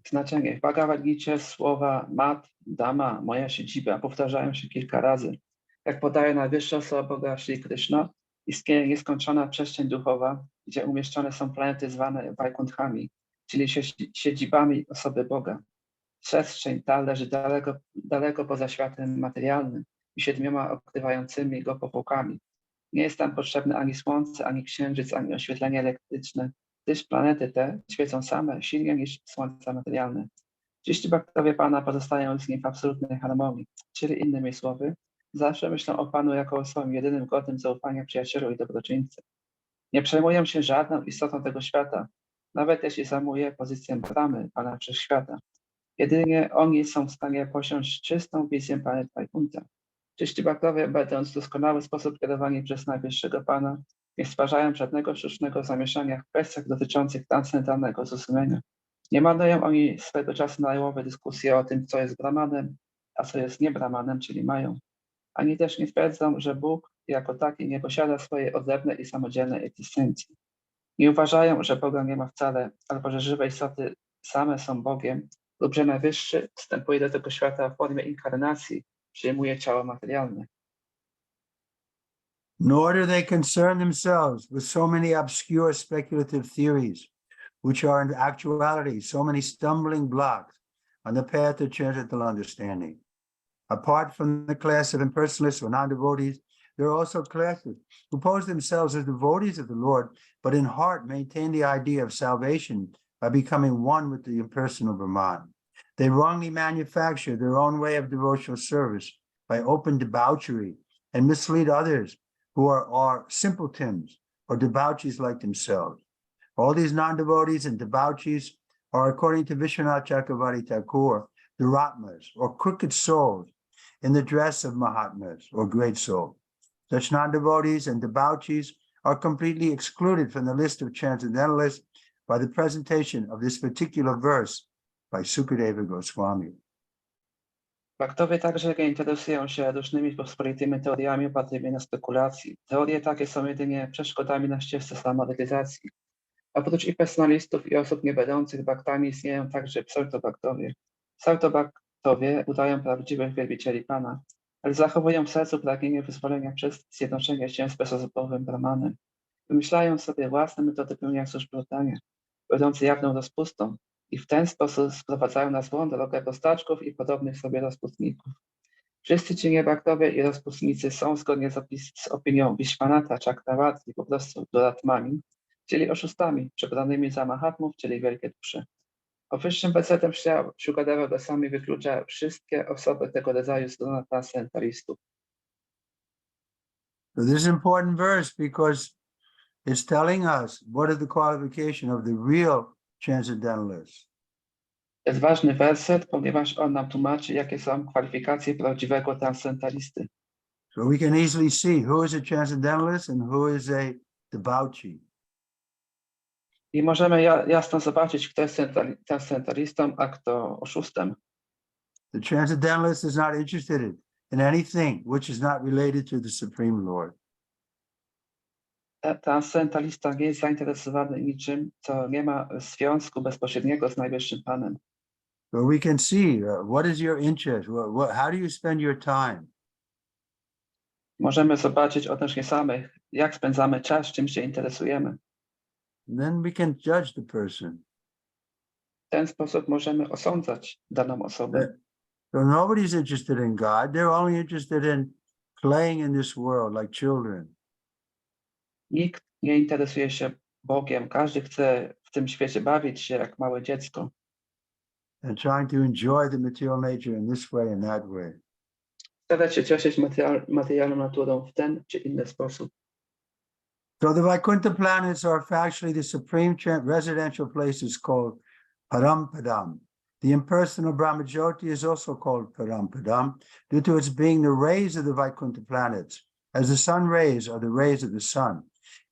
S6: Znaczenie. W Bhagavad Gicie słowa mat, dama, moja siedziba powtarzają się kilka razy. Jak podaje najwyższa osoba Boga Shri Krishna, istnieje nieskończona przestrzeń duchowa, gdzie umieszczone są planety zwane Vaikunthami, czyli siedzibami osoby Boga. Przestrzeń ta leży daleko poza światem materialnym i 7 okrywającymi go powłokami. Nie jest tam potrzebne ani słońce, ani księżyc, ani oświetlenie elektryczne, gdyż planety te świecą same silniej niż słońce materialne. Czyści bhaktowie Pana pozostają z nim w absolutnej harmonii, czyli innymi słowy, zawsze myślą o Panu jako o swoim jedynym godnym zaufania przyjacielu i dobroczyńcy. Nie przejmują się żadną istotą tego świata, nawet jeśli zajmuje pozycję bramy Pana Wszechświata. Jedynie oni są w stanie posiąść czystą wizję planet Wajkunta. Czyści baktowie, będąc w doskonały sposób kierowani przez Najwyższego Pana, nie stwarzają żadnego sztucznego zamieszania w kwestiach dotyczących transcendentalnego zrozumienia. Nie marnują oni swego czasu na jałowe dyskusje o tym, co jest brahmanem, a co jest nie brahmanem, czyli mają. Ani też nie twierdzą, że Bóg jako taki nie posiada swojej odrębnej i samodzielnej egzystencji. Nie uważają, że Boga nie ma wcale, albo że żywe istoty same są Bogiem, lub że Najwyższy wstępuje do tego świata w formie inkarnacji, przyjmuje ciało materialne.
S1: Nor do they concern themselves with so many obscure speculative theories, which are in actuality so many stumbling blocks on the path to transcendental understanding. Apart from the class of impersonalists or non-devotees, there are also classes who pose themselves as devotees of the Lord, but in heart maintain the idea of salvation by becoming one with the impersonal Brahman. They wrongly manufacture their own way of devotional service by open debauchery and mislead others who are simpletons or debauchees like themselves. All these non-devotees and debauchees are, according to Vishwanath Chakravarti Thakur, Duratmas, or crooked souls in the dress of Mahatmas, or great souls. Such non-devotees and debauchees are completely excluded from the list of transcendentalists by the presentation of this particular verse by Sukadeva Goswami.
S6: Baktowie także nie interesują się różnymi pospolitymi teoriami opartymi na spekulacji. Teorie takie są jedynie przeszkodami na ścieżce samorealizacji. Oprócz i personalistów i osób niebędących baktami istnieją także pseudobaktowie. Pseudobaktowie udają prawdziwych wielbicieli Pana, ale zachowują w sercu pragnienie wyzwolenia przez zjednoczenie się z bezosobowym Brahmanem. Wymyślają sobie własne metody pełnienia służb oddania, będące jawną rozpustą, i w ten sposób sprowadzają na złą drogę prostaczków i podobnych sobie rozpustników. Wszyscy ci niebaktowie i rozpustnicy są zgodnie z opinią Vishwanatha Chakravarti po prostu duratmami, czyli oszustami przebranymi za mahatmów, czyli wielkie dusze. Powyższym wersetem Śrimad Goswami wyklucza wszystkie osoby tego rodzaju z grona transcendentalistów.
S1: So this is an important verse because it's telling us what is the qualification of the real transcendentalists.
S6: To jest ważny werset, ponieważ on nam tłumaczy, jakie są kwalifikacje prawdziwego transcendentalisty.
S1: So we can easily see who is a transcendentalist and who is a debauchee.
S6: I możemy jasno zobaczyć, kto jest transcendentalistą, a kto oszustem.
S1: The transcendentalist is not interested in anything which is not related to the Supreme Lord.
S6: Transcendentalista nie jest zainteresowany niczym, co nie ma związku bezpośredniego z Najwyższym Panem.
S1: So we can see what is your interest, how do you spend your time?
S6: Możemy zobaczyć odnośnie samych, jak spędzamy czas, czym się interesujemy.
S1: And then we can judge the person.
S6: W ten sposób możemy osądzać daną osobę.
S1: So nobody's interested in God. They're only interested in playing in this world like children.
S6: Nikt nie interesuje się Bogiem. Każdy chce w tym świecie bawić się jak małe dziecko.
S1: And trying to enjoy the material nature in this way and that way.
S6: Starać się cieszyć materialną naturą w ten czy inny sposób.
S1: So the Vaikuntha planets are factually the supreme residential places called Parampadam. The impersonal Brahmajyoti is also called Parampadam due to its being the rays of the Vaikuntha planets, as the sun rays are the rays of the sun.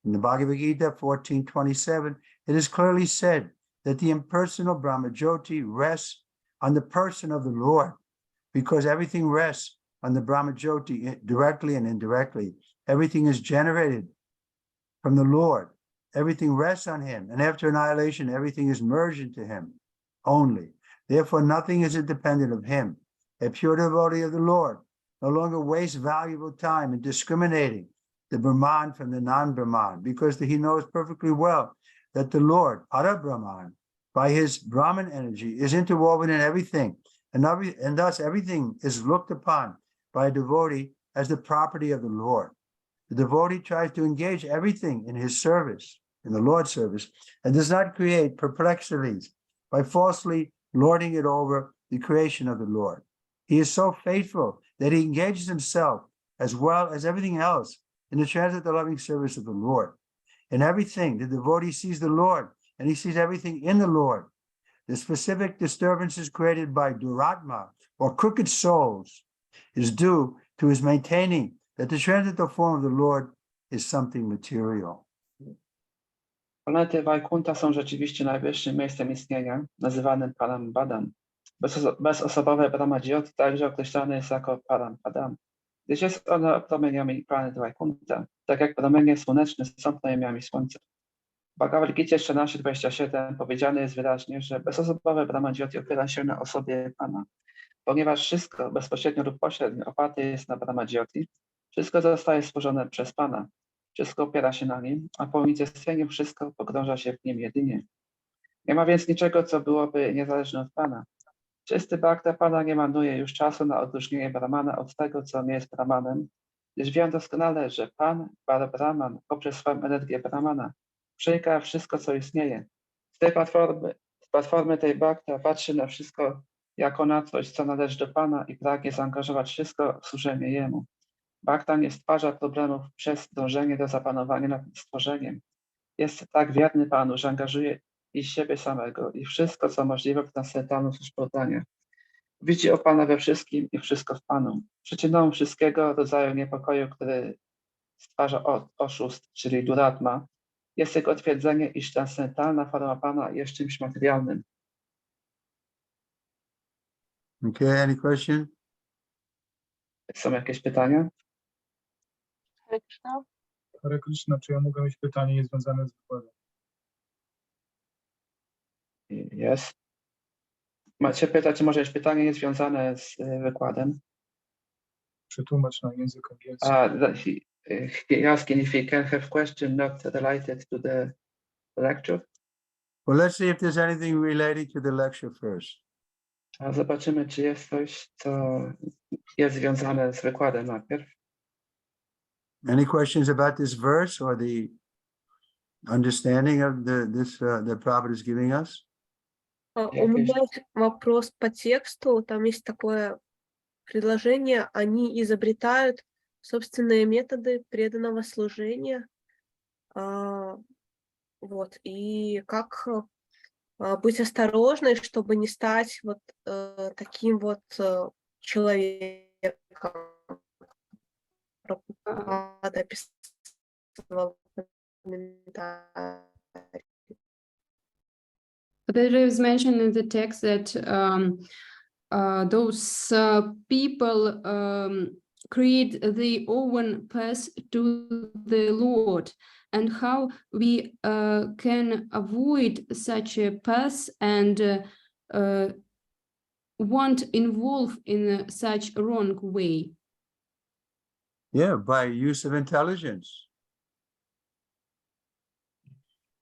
S1: In the Bhagavad Gita 14:27, it is clearly said that the impersonal Brahmajyoti rests on the person of the Lord, because everything rests on the Brahmajyoti directly and indirectly. Everything is generated from the Lord. Everything rests on him, and after annihilation, everything is merged into him only. Therefore, nothing is independent of him. A pure devotee of the Lord no longer wastes valuable time in discriminating the Brahman from the non-Brahman, because he knows perfectly well that the Lord, Para Brahman, by his Brahman energy, is interwoven in everything, and thus everything is looked upon by a devotee as the property of the Lord. The devotee tries to engage everything in his service, in the Lord's service, and does not create perplexities by falsely lording it over the creation of the Lord. He is so faithful that he engages himself as well as everything else in the transcendental loving service of the Lord. In everything, the devotee sees the Lord, and he sees everything in the Lord. The specific disturbances created by duratma, or crooked souls, is due to his maintaining that the transcendental form of the Lord is something material.
S6: Planety Vaikunta są rzeczywiście najwyższym miejscem istnienia, nazywanym Param Badam. Bezosobowe Brahma Jyoti także określane jest jako Param Padam, gdyż jest ono promieniami planet Vaikunta, tak jak promienie słoneczne są promieniami Słońca. W Bhagavad Gita 14:27 powiedziane jest wyraźnie, że bezosobowe Brahma Jyoti opiera się na osobie Pana. Ponieważ wszystko bezpośrednio lub pośrednio oparte jest na Brahma Jyoti, wszystko zostaje stworzone przez Pana. Wszystko opiera się na nim, a po unicestwieniu wszystko pogrąża się w nim jedynie. Nie ma więc niczego, co byłoby niezależne od Pana. Czysty Bhakta Pana nie marnuje już czasu na odróżnienie Brahmana od tego, co nie jest Brahmanem, gdyż wie on doskonale, że Pan, Brahman, poprzez swoją energię Brahmana, przenika wszystko, co istnieje. Z tej platformy tej Bhakta patrzy na wszystko jako na coś, co należy do Pana i pragnie zaangażować wszystko w służenie Jemu. Bhakta nie stwarza problemów przez dążenie do zapanowania nad stworzeniem. Jest tak wierny Panu, że angażuje i siebie samego, i wszystko, co możliwe w transcendentalnym służbowaniu. Widzi o Pana we wszystkim i wszystko w Panu. Przyczyną wszystkiego rodzaju niepokoju, który stwarza oszust, czyli duratma, jest jego twierdzenie, iż transcendentalna forma Pana jest czymś materialnym.
S1: Okay, any question?
S6: Są jakieś pytania?
S3: Hare Krishna, czy ja mogę mieć pytanie niezwiązane z wykładem?
S6: Jest. Macie pytać, czy może jest pytanie niezwiązane z wykładem?
S3: Przetłumacz na język angielski.
S6: He asking if he can have question not related to the lecture.
S1: Well, let's see if there's anything related to the lecture first.
S6: A zobaczymy, czy jest coś, co jest związane z wykładem najpierw.
S1: Any questions about this verse or the understanding of the Prabhupada is giving us?
S2: У меня есть вопрос по тексту. Там есть такое предложение. Они изобретают собственные методы преданного служения. Вот. И как быть осторожной, чтобы не стать вот таким вот человеком. Прабхупада описывал в комментариях.
S4: There is mentioned in the text that those people create their own path to the Lord, and how we can avoid such a path and won't involve in such a wrong way.
S1: Yeah, by use of intelligence.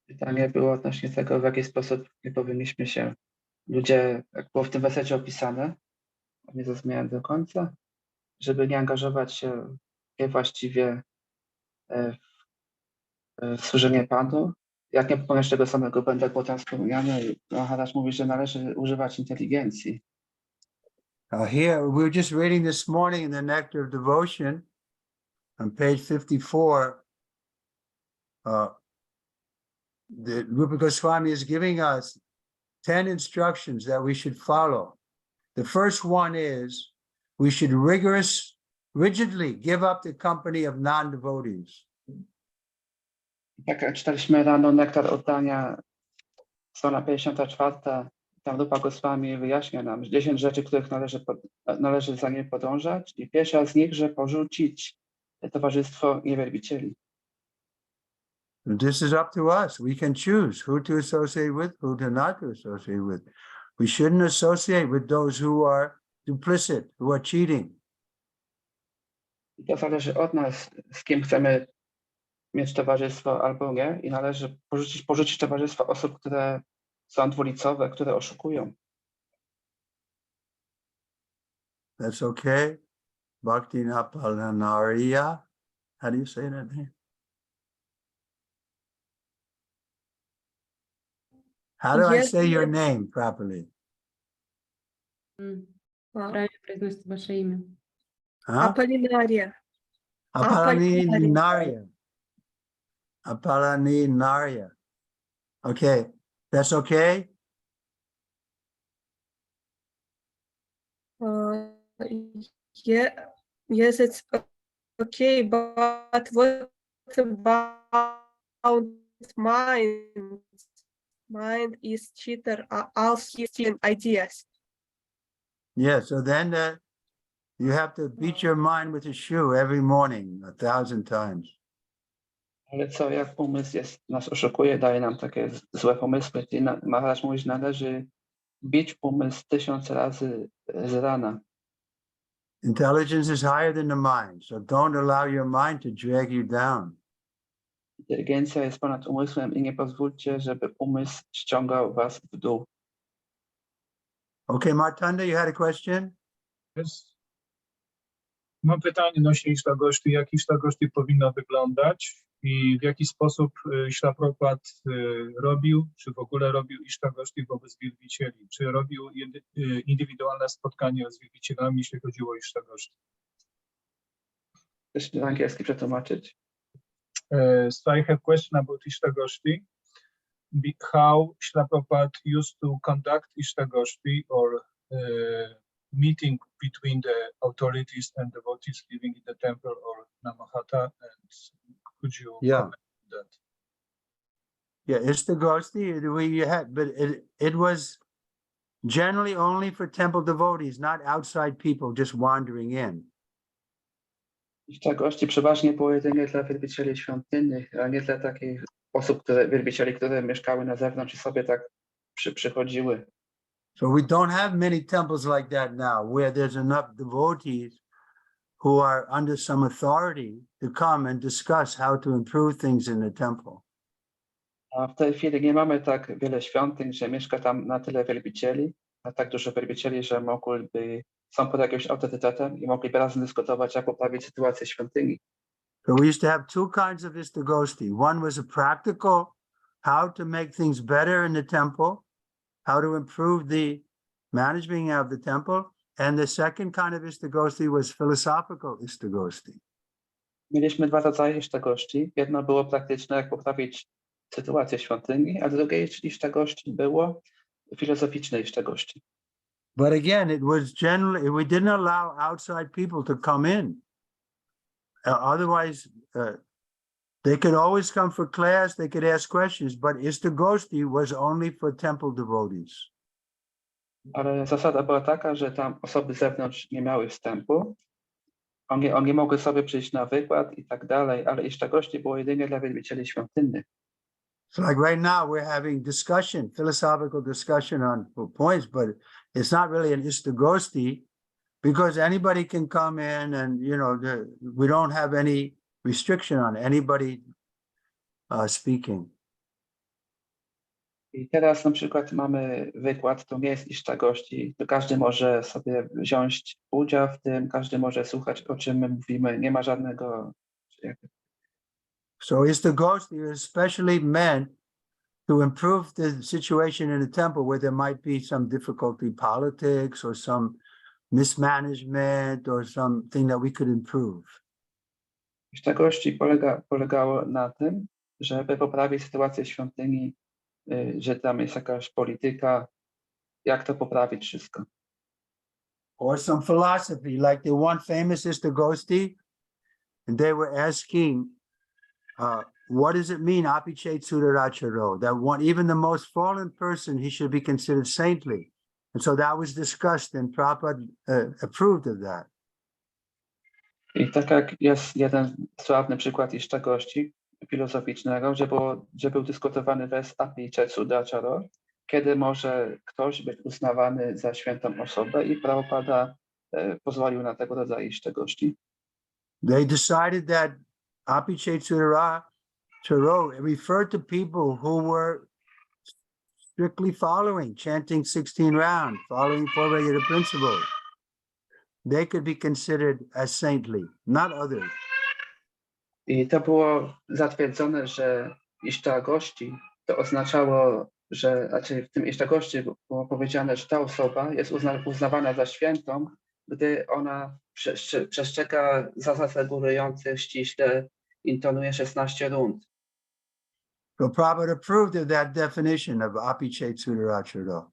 S6: Pytanie było odnośnie tego, w jaki sposób nie powinniśmy się, ludzie, jak było w tym wersecie opisane, nie zrozumiałem do końca, żeby nie angażować się niewłaściwie w służenie Panu, jak nie popełniać tego samego błędu, jak było tam wspomniane. Maharaj mówi, że należy używać inteligencji.
S1: Here, we were just reading this morning in the Nectar of Devotion on page 54. The Rupa Goswami is giving us 10 instructions that we should follow. The first one is we should rigidly give up the company of non-devotees.
S6: Jak czytaliśmy rano Nektar oddania, strona 54, tam Rupa Goswami wyjaśnia nam 10 rzeczy, których należy za nie podążać, i pierwsza z nich, że porzucić towarzystwo niewielbicieli.
S1: This is up to us. We can choose who to associate with, who to not to associate with. We shouldn't associate with those who are duplicit, who are cheating.
S6: I to zależy od nas, z kim chcemy mieć towarzystwo albo nie, i należy porzucić towarzystwo osób, które są dwulicowe, które oszukują.
S1: That's okay. Bhakti Napalanariya. How do you say that name? How do I
S2: Yes,
S1: say your
S2: yes.
S1: name properly?
S4: Правильно произносится ваше имя.
S1: Huh?
S2: Аполлинария.
S1: Apalaninaria. Apalaninaria. Okay, that's okay?
S2: Yeah, yes, it's okay, but what about mind? Mind is cheater, also stealing ideas.
S1: Yeah, so then you have to beat your mind with a shoe every morning 1,000 times.
S6: Ale co, jak umysł nas oszukuje, daje nam takie złe pomysły. I Maharaj mówi, że należy bić umysł 1000 razy z rana.
S1: Intelligence is higher than the mind, so don't allow your mind to drag you down.
S6: Inteligencja jest ponad umysłem i nie pozwólcie, żeby umysł ściągał was w dół.
S1: Okay, Martanda, you had a question?
S3: Jest. Mam pytanie odnośnie Ishtagoshti. Jak Ishtagoshti powinna wyglądać i w jaki sposób Śrila Prabhupada robił, czy w ogóle robił Ishtagoshti wobec wielbicieli? Czy robił indywidualne spotkania z wielbicielami, jeśli chodziło o Ishtagoshti?
S6: Chcesz na angielski przetłumaczyć?
S3: So I have a question about Ishtagoshti. How Śrila Prabhupada used to conduct Ishtagoshti or meeting between the authorities and devotees living in the temple or Namahata, and could you comment on that?
S1: Yeah, Ishtagoshti, we had, but it was generally only for temple devotees, not outside people just wandering in.
S6: Ishtagoshti przeważnie było jedynie dla wielbicieli świątynnych, a nie dla takich osób, wielbicieli, które mieszkały na zewnątrz i sobie tak przychodziły.
S1: So we don't have many temples like that now, where there's enough devotees who are under some authority to come and discuss how to improve things in the temple.
S6: A w tej chwili nie mamy tak wiele świątyń, że mieszka tam na tyle wielbicieli, a tak dużo wielbicieli, że są pod jakimś autorytetem i mogliby razem dyskutować, jak poprawić sytuację świątyni.
S1: So we used to have two kinds of Ishtagoshti. One was a practical, how to make things better in the temple, how to improve the management of the temple. And the second kind of Ishtagoshti was philosophical Ishtagoshti.
S6: Mieliśmy dwa rodzaje Ishtagoshti. Jedno było praktyczne, jak poprawić sytuację świątyni, a drugie Ishtagoshti było filozoficzne Ishtagoshti.
S1: But again, it was generally, we didn't allow outside people to come in. Otherwise, they could always come for class, they could ask questions, but Ishtagoshti was only for temple devotees.
S6: Ale zasada była taka, że tam osoby z zewnątrz nie miały wstępu. Oni mogły sobie przyjść na wykład i tak dalej, ale Ishtagoshti było jedynie dla wielbicieli świątynnych.
S1: So like right now, we're having discussion, philosophical discussion on points, but it's not really an Ishtagoshti because anybody can come in and, you know, we don't have any restriction on anybody speaking.
S6: I teraz na przykład mamy wykład, to nie jest Ishtagoshti, to każdy może sobie wziąć udział w tym, każdy może słuchać, o czym my mówimy, nie ma żadnego...
S1: So Ishtagoshti is especially meant to improve the situation in the temple where there might be some difficulty, politics or some mismanagement or something that we could improve.
S6: Ishtagoshti polegało na tym, żeby poprawić sytuację świątyni, że tam jest jakaś polityka, jak to poprawić wszystko.
S1: Or some philosophy, like the one famous Ishtagoshti, and they were asking, what does it mean, apichet sudaracharo? That one, even the most fallen person, he should be considered saintly. And so that was discussed and Prabhupada approved of that.
S6: I tak jak jest jeden sławny przykład Ishtagoshti filozoficznego, gdzie był dyskutowany wers apichet sudaracharo, kiedy może ktoś być uznawany za świętą osobę i Prabhupada pozwolił na tego rodzaju Ishtagoshti.
S1: They decided that apichet sudaracharo referred to people who were strictly following, chanting 16 rounds, following 4 regular principles. They could be considered as saintly, not others.
S6: I to było zatwierdzone, że Ishtagoshti to oznaczało, że w tym Ishtagoshti było powiedziane, że ta osoba jest uznawana za świętą, gdy ona przestrzega zasad regulujących ściśle, intonuje 16 rund.
S1: So Prabhupada approved of that definition of apichet sudaracharo.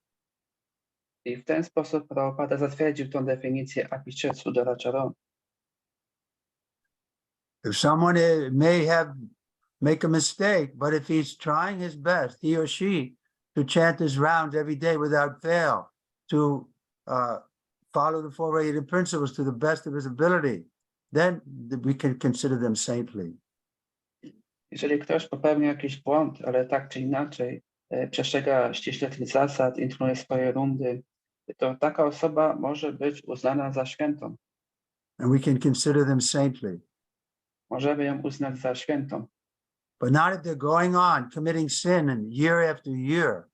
S6: I w ten sposób Prabhupada zatwierdził tą definicję apichet sudaracharo.
S1: If someone make a mistake, but if he's trying his best, he or she, to chant his rounds every day without fail, to follow the four radiated principles to the best of his ability, then we can consider them saintly.
S6: Jeżeli ktoś popełnia jakiś błąd, ale tak czy inaczej przestrzega ściśle tych zasad, intonuje swoje rundy, to taka osoba może być uznana za świętą.
S1: And we can consider them saintly.
S6: Możemy ją uznać za świętą.
S1: But not if they're going on committing sin and year after year.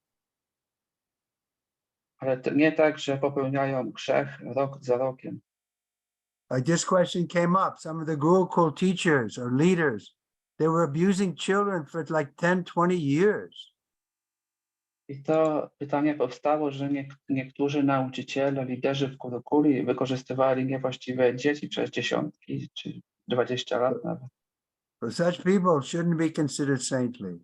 S6: Ale to nie tak, że popełniają grzech rok za rokiem.
S1: Like this question came up. Some of the Gurukul teachers or leaders, they were abusing children for like 10, 20 years.
S6: I to pytanie powstało, że niektórzy nauczyciele, liderzy w Gurukuli wykorzystywali niewłaściwe dzieci przez dziesiątki czy 20 lat nawet.
S1: For such people shouldn't be considered saintly.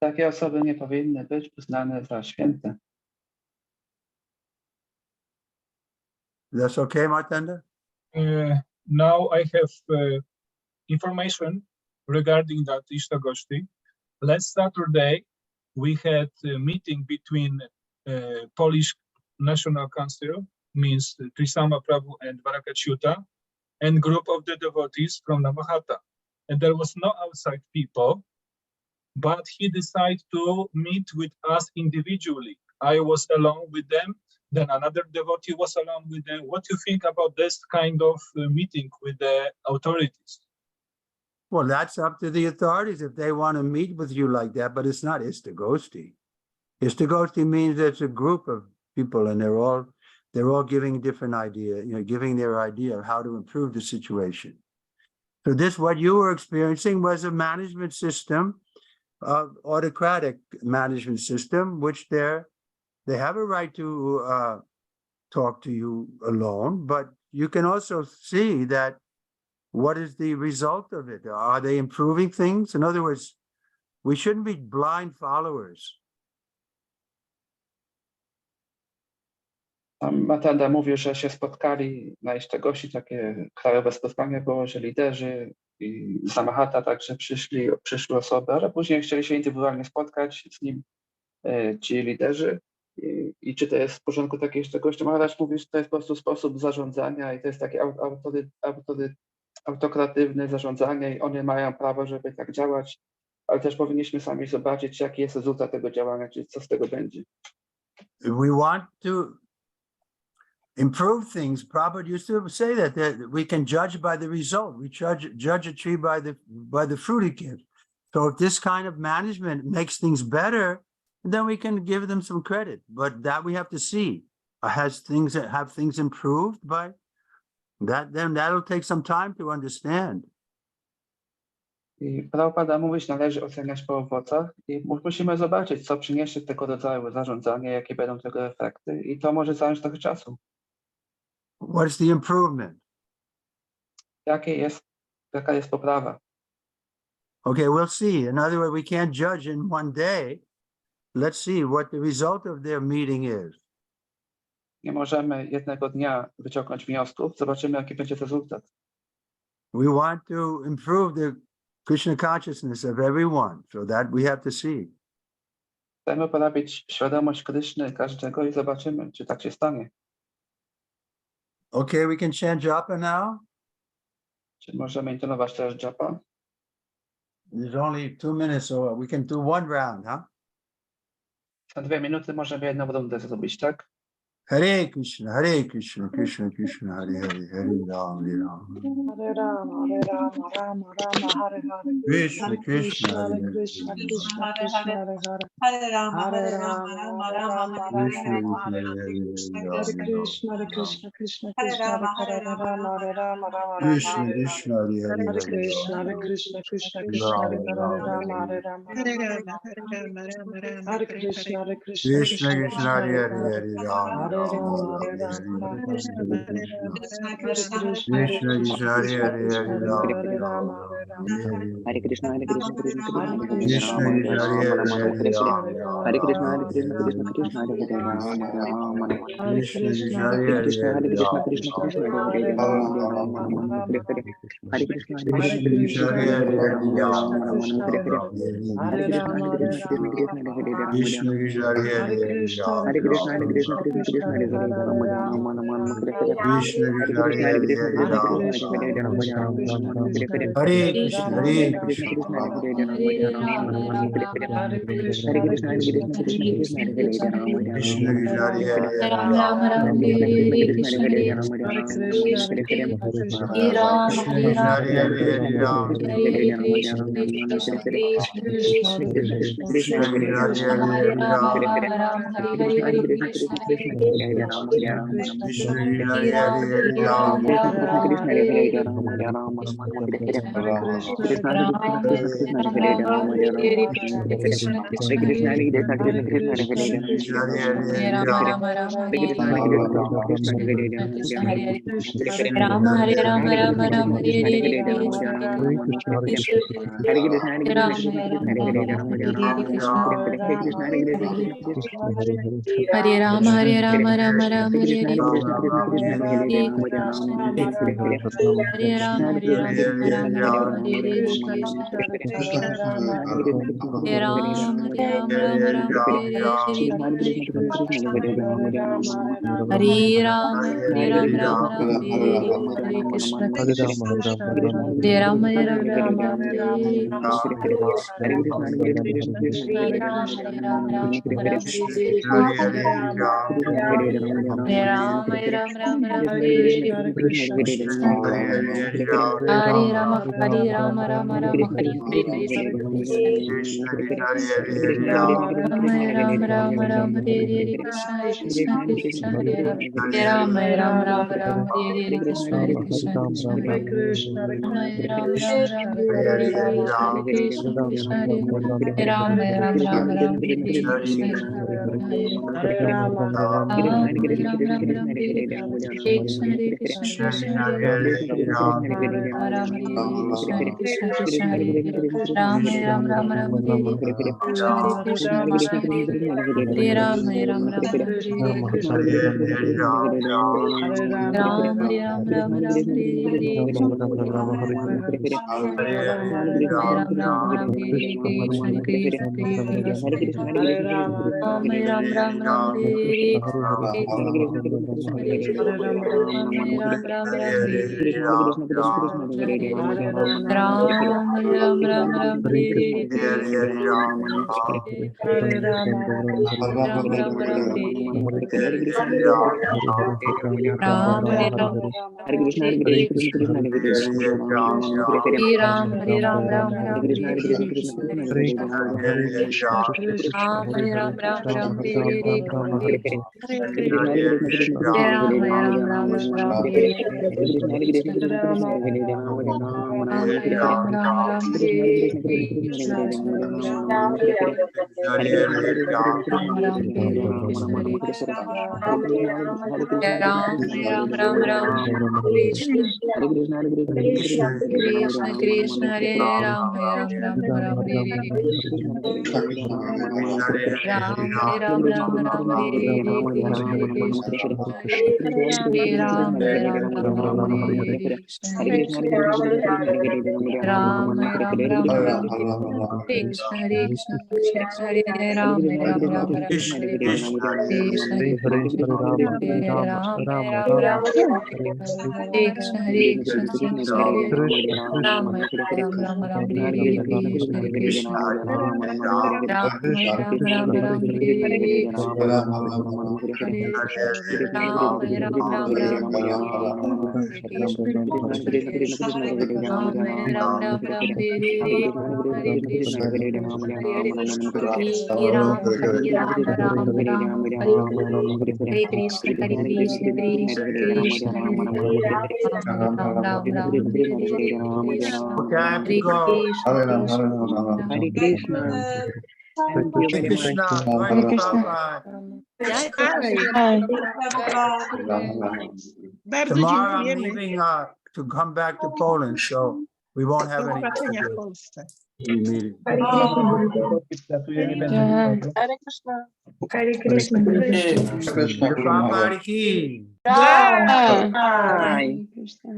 S6: Takie osoby nie powinny być uznane za święte.
S1: That's okay, Martanda?
S3: Now I have information regarding that Ishtagoshti. Last Saturday, we had a meeting between Polish National Council, means Trisama Prabhu and Varakachyuta, and group of the devotees from Namahata. And there was no outside people, but he decided to meet with us individually. I was alone with them, then another devotee was alone with them. What do you think about this kind of meeting with the authorities?
S1: Well, that's up to the authorities if they want to meet with you like that, but it's not Istagosti. Istagosti means it's a group of people and they're all giving different idea, giving their idea of how to improve the situation. So this, what you were experiencing was a management system, autocratic management system, which they have a right to talk to you alone, but you can also see that what is the result of it? Are they improving things? In other words, we shouldn't be blind followers.
S6: Matanda mówił, że się spotkali na Ishtagoshi, takie krajowe spotkanie było, że liderzy i z Namahata także przyszły osoby, ale później chcieli się indywidualnie spotkać z nim ci liderzy. I czy to jest w porządku takie Ishtagoshi? Maharaj mówi, że to jest po prostu sposób zarządzania i to jest takie autokratywne zarządzanie i one mają prawo, żeby tak działać, ale też powinniśmy sami zobaczyć, jaki jest rezultat tego działania, czyli co z tego będzie.
S1: We want to improve things. Prabhupada used to say that we can judge by the result. We judge a tree by the fruit it gives. So if this kind of management makes things better, then we can give them some credit. But that we have to see. Have things improved by that? Then that'll take some time to understand.
S6: I Prabhupada mówi, że należy oceniać po owocach i musimy zobaczyć, co przyniesie tego rodzaju zarządzanie, jakie będą tego efekty i to może zająć trochę czasu.
S1: What's the improvement?
S6: Jaka jest poprawa?
S1: Okay, we'll see. In other words, we can't judge in one day. Let's see what the result of their meeting is.
S6: Nie możemy jednego dnia wyciągnąć wniosków. Zobaczymy, jaki będzie rezultat.
S1: We want to improve the Krishna consciousness of everyone, so that we have to see.
S6: Chcemy poprawić świadomość Kryszny każdego i zobaczymy, czy tak się stanie.
S1: Okay, we can chant japa now.
S6: Czy możemy intonować teraz japa?
S1: There's only 2 minutes, so we can do one round, huh?
S6: Za 2 minuty możemy jedną rundę zrobić, tak?
S1: Hare Krishna, Krishna Krishna, Hare Hare, Hare Ram, Hare Ram.
S7: Hare Rama, Rama Rama, Hare Hare.
S1: Krishna Krishna,
S7: Hare
S1: Hare
S7: Krishna, Krishna Krishna, Hare Hare.
S8: Hare Rama,
S7: Hare
S8: Hare
S7: Rama,
S8: Rama,
S7: Hare
S8: Rama
S7: Rama,
S8: Rama,
S7: Hare
S1: Krishna,
S7: Hare.
S1: Krishna,
S7: Krishna,
S8: Hare
S7: Krishna,
S8: Rama,
S7: Hare
S8: Hare
S7: Rama, Hare Rama, Rama
S1: Krishna
S7: Rama,
S1: Krishna, Hare Hare,
S7: Hare
S1: Hare
S7: Krishna,
S1: Ram.
S7: Hare Krishna, Krishna Krishna, Hare Rama, Hare Rama,
S8: Hare Rama, Hare Rama, Rama Rama,
S7: Hare Krishna, Hare Krishna,
S1: Krishna
S7: Krishna
S1: Krishna,
S7: Krishna,
S1: Hare
S7: Hare
S1: Hare,
S7: Hare.
S1: Hare Ram.
S7: Hare
S1: Krishna, Hare Krishna.
S7: Bardzo
S1: Tomorrow I'm
S7: dziękujemy.
S1: leaving to come back to Poland, so we won't have
S7: Do
S1: any
S7: zobaczenia w Polsce.
S1: meeting.
S7: Hare Krishna.
S8: Hare Krishna.
S1: Prabhupada ki.
S4: Hare Krishna, Hare Krishna.